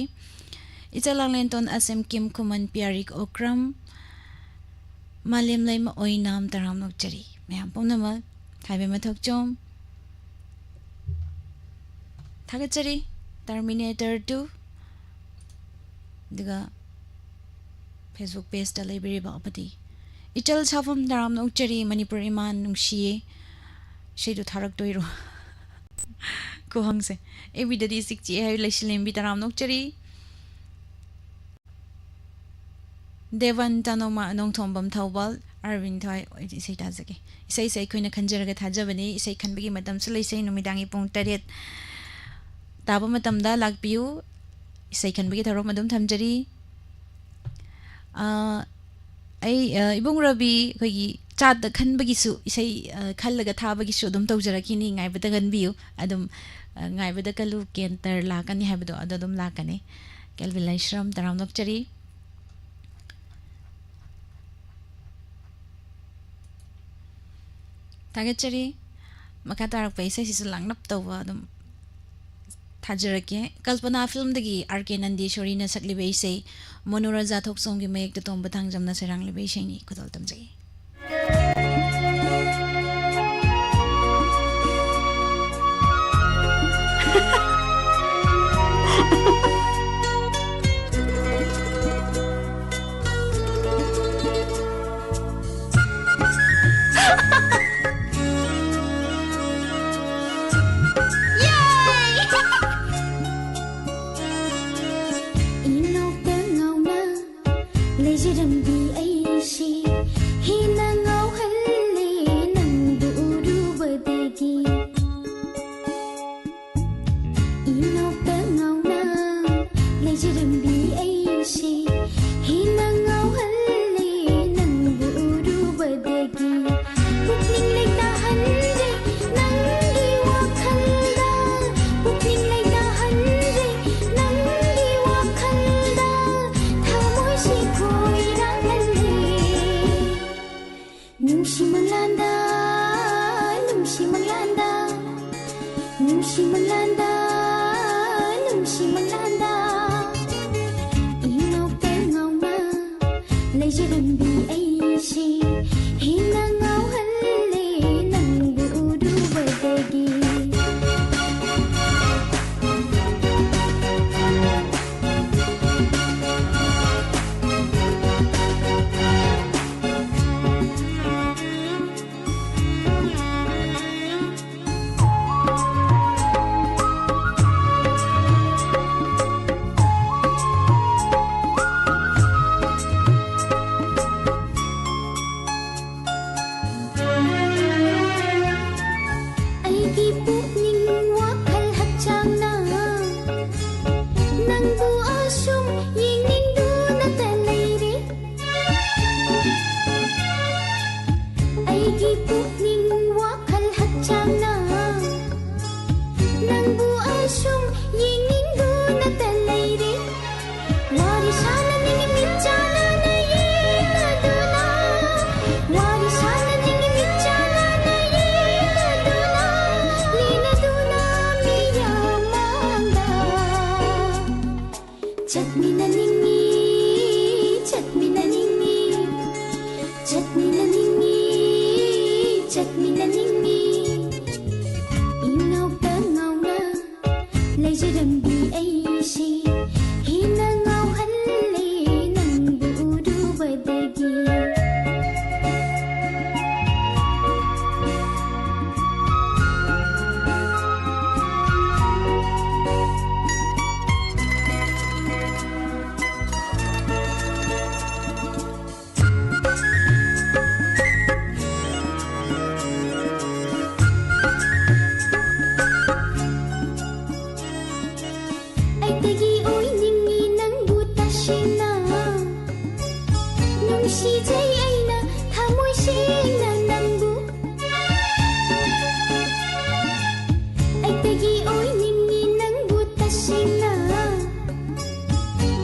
इचलांगलेंटोन असम किम खुमन पियारिक ओक्रम मालेम लैम ओइनाम तराम नौचरी मयाम पुनम थाइबे मथोकचोम थागचरी टर्मिनेटर 2 दिगा फेसबुक पेज दा लेबिरिबा अपति इचल साफम दाराम नौचरी मणिपुर इमान नुंगशिये शेदु थारक तोइरो को हंगसे एबिददी सिकची है लेसिलेम बि दाराम नौचरी देवन तनोमा नोंथोंबम थौबल अरविंद थाय इसै ताजगे इसै सै खोइना खंजरगा थाजबनी इसै खनबगी मतम सलेसै नुमिदांगी पुंग 8 ताबा मतमदा लाकपियु इसै खनबगी थरो मदुम थमजरी इबुंग रवि अखोगी चाद खनबगिसु इसै खल्लगा थाबगिसु अदुम तौजरकिनी ngaibada ganbiu adum ngaibada kalu kenter lakani habdo adum lakani kelvilai shram taram nokchari tagachari makatarak paisa sisu langnap tawwa adum थाजरके कल्पना फिल्म दगी आरके नंदीश्वरी न सकलिबे से मनोरजा थोकसोंग की मयक तोम बथांग जमना सेरांगलिबे सेनी खुदल तमजै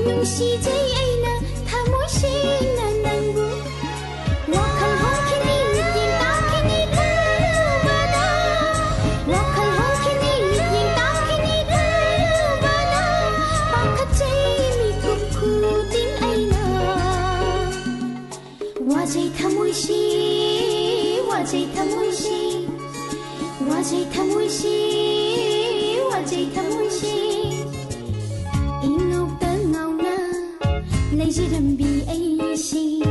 ꯅꯨꯡꯁꯤꯖꯩ ꯑꯩꯅ ꯊꯃꯣꯏ ꯁꯦꯡꯅ 와제 타무시 와제 타무시 와제 타무시 와제 타무시 인옥다 나오나 레지람비 에이시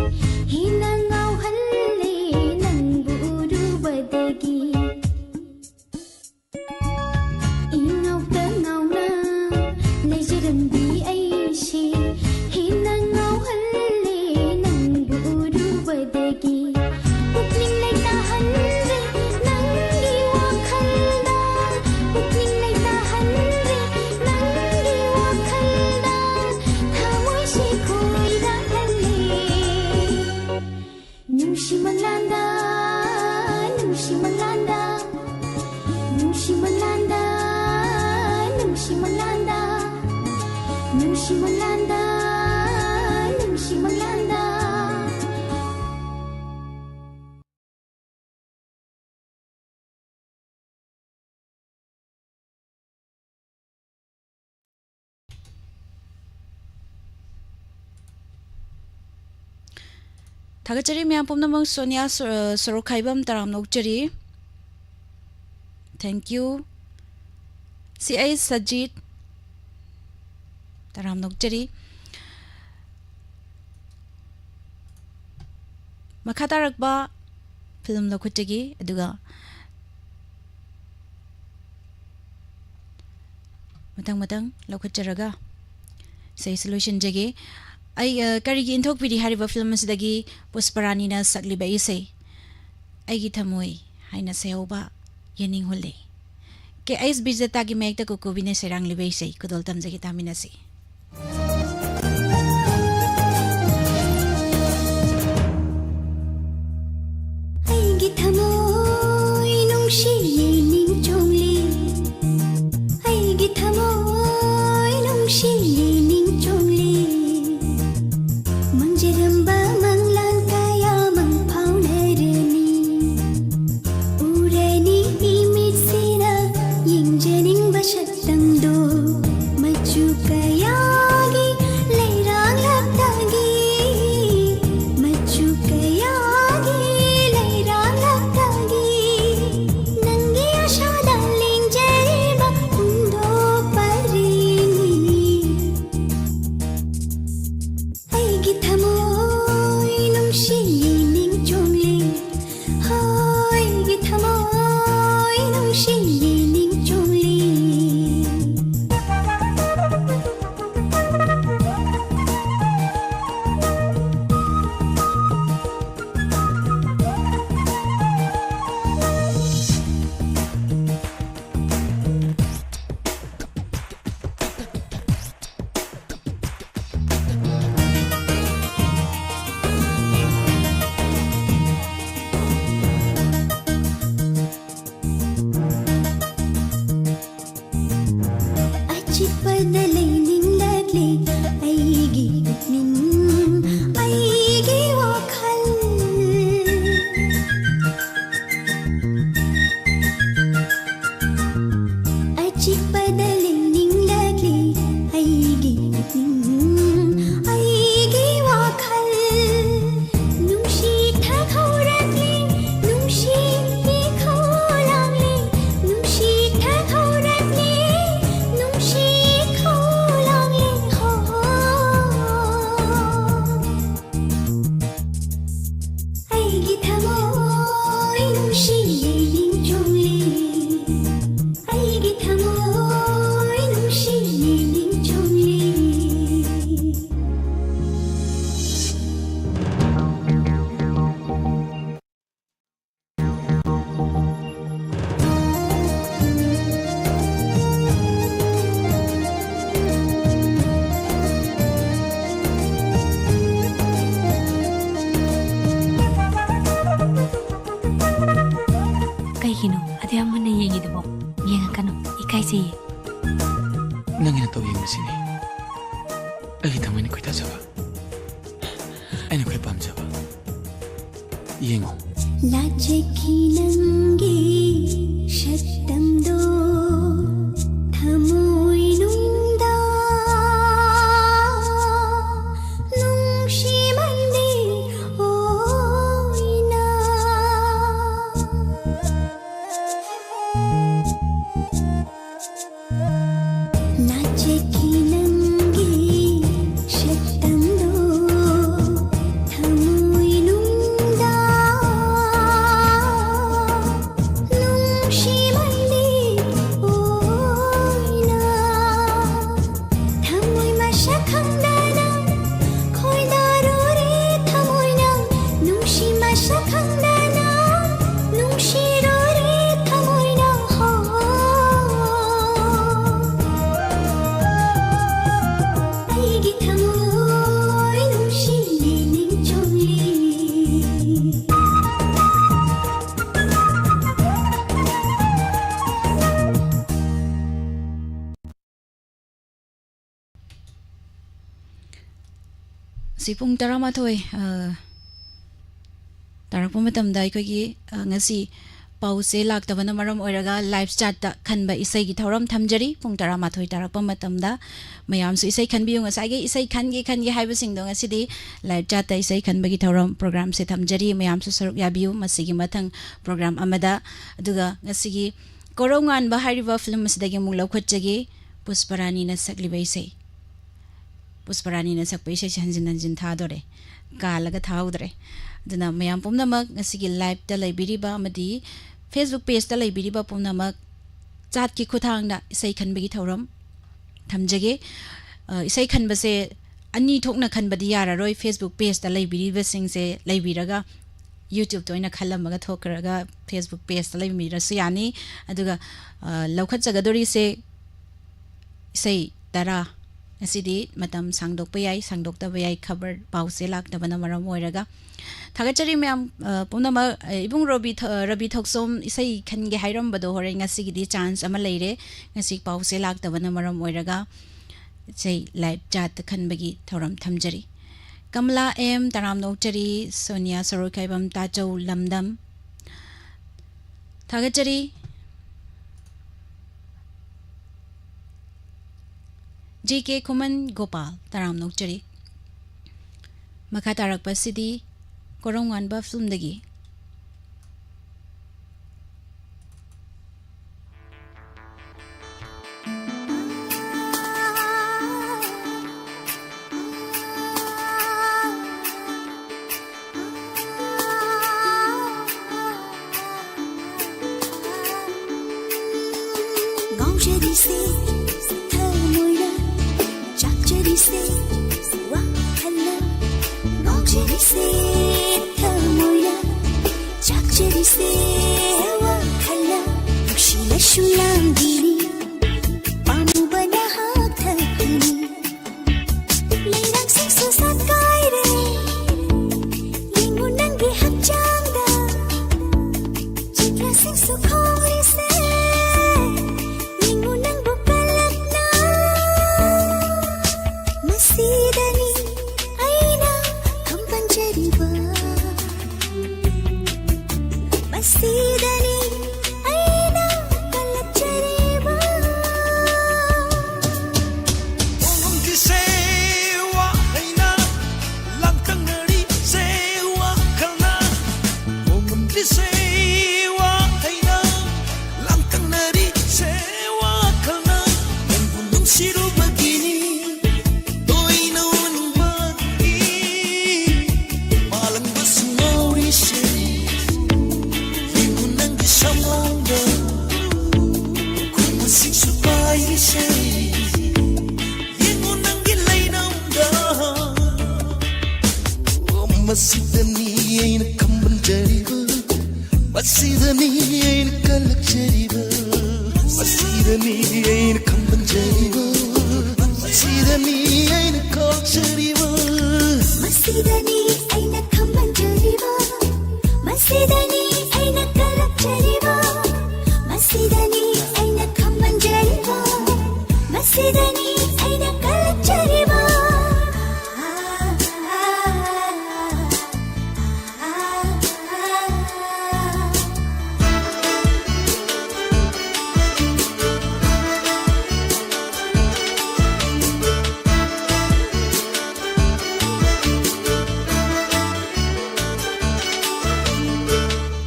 희나 나오할래 낭부루 바데기 인옥다 나오나 레지람비 에이시 희나 나오할래 낭부루 바데기 Pukling lay tahan re nanggi wakhalda Pukling lay tahan re nanggi wakhalda Thamoy si koy rahalle Nungshi manlanda Nungshi manlanda Nungshi manlanda Nungshi manlanda Nungshi manlanda Nungshi manlanda Thagachari miyam pumnamang Sonia Sorokhaibam taram nokchari. Thank you. CI Sajid taram nokchari. Makatarakba film lokuchagi aduga matang lokucharaga say solution jagi ai karigi inthok pidi hariba film asidagi Pusparani na sakliba isay ai gi thamoi haina seoba yening holle ke ais bijata gi mekta ko kubine serang libe isay kudol tamjagi taminasi 아이기 타모이 농시 닝 종리 아이기 타모이 농시 닝 종리 망제름바 망란 kaya mang 파우네르니 우레니 이미시나 잉제닝 바샷당도 마주 kayagi leirang laptagi machu kayagi leirang laptagi nangi asha daling jeriba undo parini aigi thamoy nungshi ning chongli aigi thamoy nungshi ning chongli Padalay ning lagli aigi ning aigi wakal Achik padalay ning lagli aigi ning aigi wakal Nungshi thakauratli nungshi ikhaulangli nungshi thakauratli nungshi ikhaulangli ho aigi thamoy nungshi ning chongli aigi thamoy nungshi ning chongli Kaigino, ate amma na yengidabo. Yengakano, ikaisi. Nangina to yengmasini. Agi thamai ni koi tajaba. Aina koi pamjaba. Yengo. लाजकी नंगी शब्दंदो थमोई नुंदा नुंशी मंदी ओ si pung taramathoi tarakpa matamda aikogi ngasi pause laktabana maram oiraga live chat ta khanba isai gi thoram thamjari pung taramathoi tarakpa matamda mayam su isai khanbi yung asai gi isai khangi haiba sing do ngasi di live chat ta isai khanba gi thoram program se thamjari mayam su saruk yabiu masigi mathang program amada aduga ngasi gi korongan ba hariba film asidagi mung laukhachagi Pusparani na sakliba isai Pusparani na sakpa isai hanjin thadore kalaga thaudre aduna mayam pumnamak ngasigi live ta laibiriba amadi Facebook page ta laibiriba pumnamak chat ki khuthangda isai khanbagi thoram thamjage isai khanbase ani thokna khanbadi yararoi Facebook page ta laibiriba singse laibiraga YouTube to ina khalamaga thokraga Facebook page ta laibira su yani aduga laukhat jagadori se isai tara asidi matam sangdokpa yai sangdokta bayai khabar pause laktabana maram oiraga thagachari myam pumnama ibung rabi thoksom isai khange hairam bado hore ngasi gi chance ama leire ngasi pause laktabana maram oiraga sei live chat khanbagi thoram thamjari Kamla M taram nokchari Sonia Sorokaibam Tajau Lamdam thagachari JK Kuman Gopal taram nokchari makha tarak pasidi korongan ba film dagi Ngóng cheri se thơ môi ra chắc cheri se wa khala ngóng cheri se thơ môi ra chắc cheri se wa khala shila shulam dini pamu bana ha thakni leirang sing su sat kai re lingun nang ge hap chang da chikla sing su khoi se Masidani aina kampanjariba Masidani aina kalachariba Om di sewa aina langkang ngari sewa kalna Om di sewa aina langkang ngari sewa kalna Yang bunung siru begini Masidani aina kambanjariba Masidani aina kalakjariba Masidani aina kambanjariba Masidani aina kalakjariba Masidani aina kambanjariba Masidani aina kalakjariba Masidani aina kambanjariba Masidani aina kalakjariba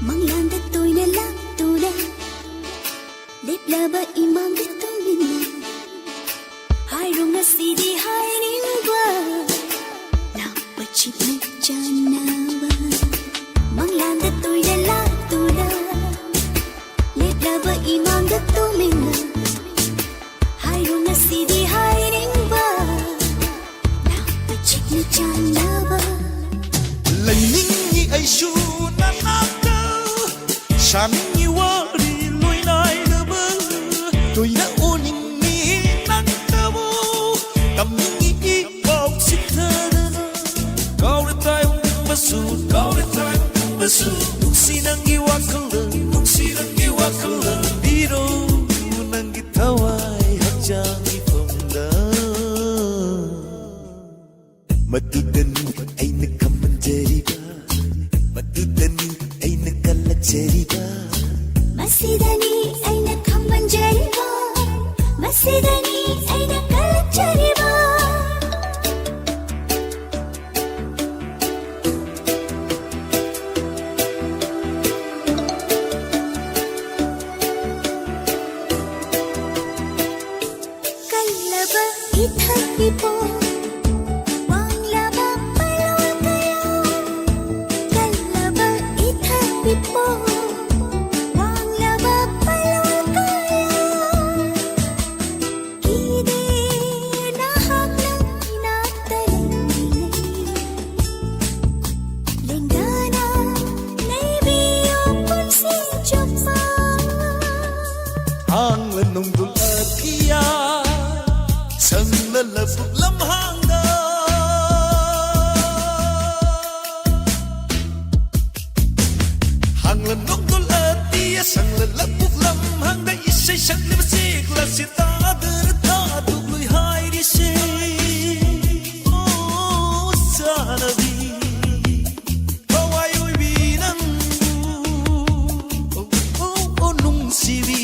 Manglanda toina lak tula Leplaba imang bitungina Hayrunga sidi hayringwa Napachip na janaba Manglanda toina lak tula Leplaba imang bitungina Hayrunga sidi hayringwa Napachip na janaba Lainingi ay sunanakaw Samingi wari loy naidaba Toy na uning ni nagtabo Tamingi ikaw sitada Kau na tayong basud Nungsinang iwakala Biro nang gitaway Hadyang ipamda Matudan ꯂꯩꯖꯔꯤꯕ ꯃꯁꯤꯗꯅꯤ ꯑꯩꯅ ꯈꯪꯃꯟꯖꯔꯤꯕ ꯃꯁꯤꯗꯅꯤ ꯑꯩꯅ ꯀꯜꯂꯛꯆꯔꯤꯕ ꯀꯜꯂꯕ ꯏꯊꯛ ꯏꯄꯣꯝ ꯋꯥꯡꯂꯕ ꯄꯥꯂꯣꯜ ꯀꯌꯥ ꯀꯜꯂꯕ ꯏꯊꯛ ꯏꯄꯣꯝ ꯋꯥꯡꯂꯕ ꯄꯥꯂꯣꯜ ꯀꯌꯥ ꯀꯤꯗꯦ ꯅꯍꯥꯛꯅ ꯏꯅꯥꯛꯇ ꯂꯦꯡꯗꯅ ꯂꯩꯕꯤꯌꯨ ꯄꯨꯟꯁꯤ ꯆꯨꯞꯄ Hangla nungdul akia Sangla labuk lamhangda Hangla nungdul akia Sangla labuk lamhangda Isay shakli basik la sita adirta Dugluy hayri se Oh sanavi Kawayoy binanggu Oh nung sivi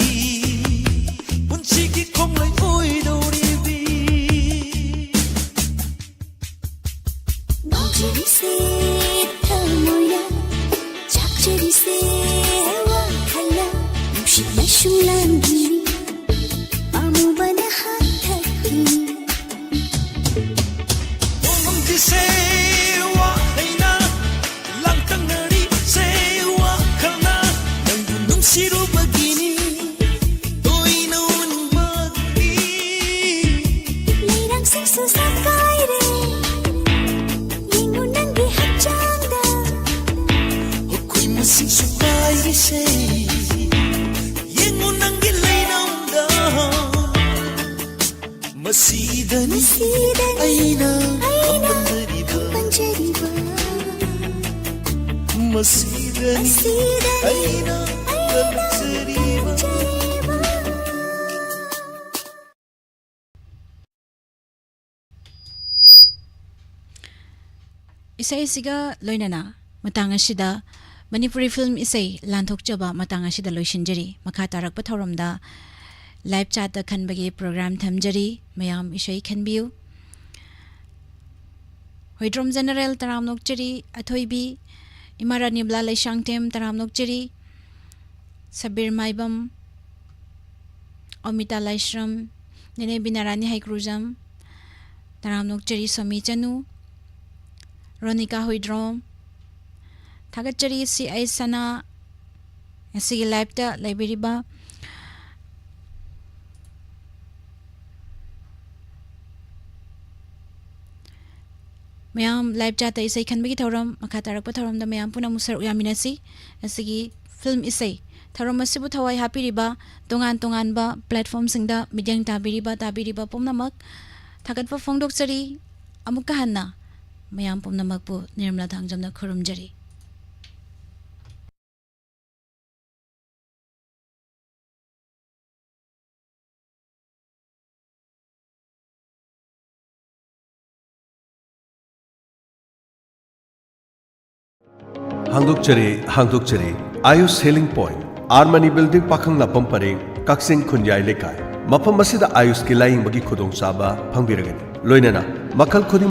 Punchiki kong lay oi doribi 멍지리 새 타모야 작지리 새와 칼라 육십나 슝랑기니 아무바나 핫하기니 Ong di sewa hayna Langtang nari sewa kana Nang gunung siru begini Doi naun magi 레랑 생수 사카이레 잉운난 게 합장다 Ako'y masing sukay gise Yengon ang gilay naun da Masidani 시다니 Ayna 아이나 Kampandariba 반제리바 Masidani 시다니 Ayna Kampandariba 반제리바 Isay siga loinana matang asida Manipuri film isay lanthok chaba matang asida loishinjari makha tarak pathoramda live chat da khanbagi program thamjari mayam isay khanbiu Hoidrom general taramnok chari athoibi Imara nibla laishangtem taramnok chari Sabir maibam Omita laishram Nene binarani haikrujam taramnok chari somi chanu Ronika Hoidrom Thagachari si ay sana Sige live ta library ba Mayam live chat isay khanbagi thoram makatarak pa thoram da mayam puna musar uyaminasi Sige film isay thoram masibu thawai happy riba tongan ba platform singda midyang tabiriba pomnamak Thagat pa phongdok chari amuk kahanna mayam pomnamak po Nirmala Thangjamna khurumjari Hangdokchari Ayush Healing Point Armani Building Pakhang Lapam Pareng Kaksing Khunjai Lekai Mafam asida Ayush ki laing bagi khudong saba phangbiragani loinana makal khudi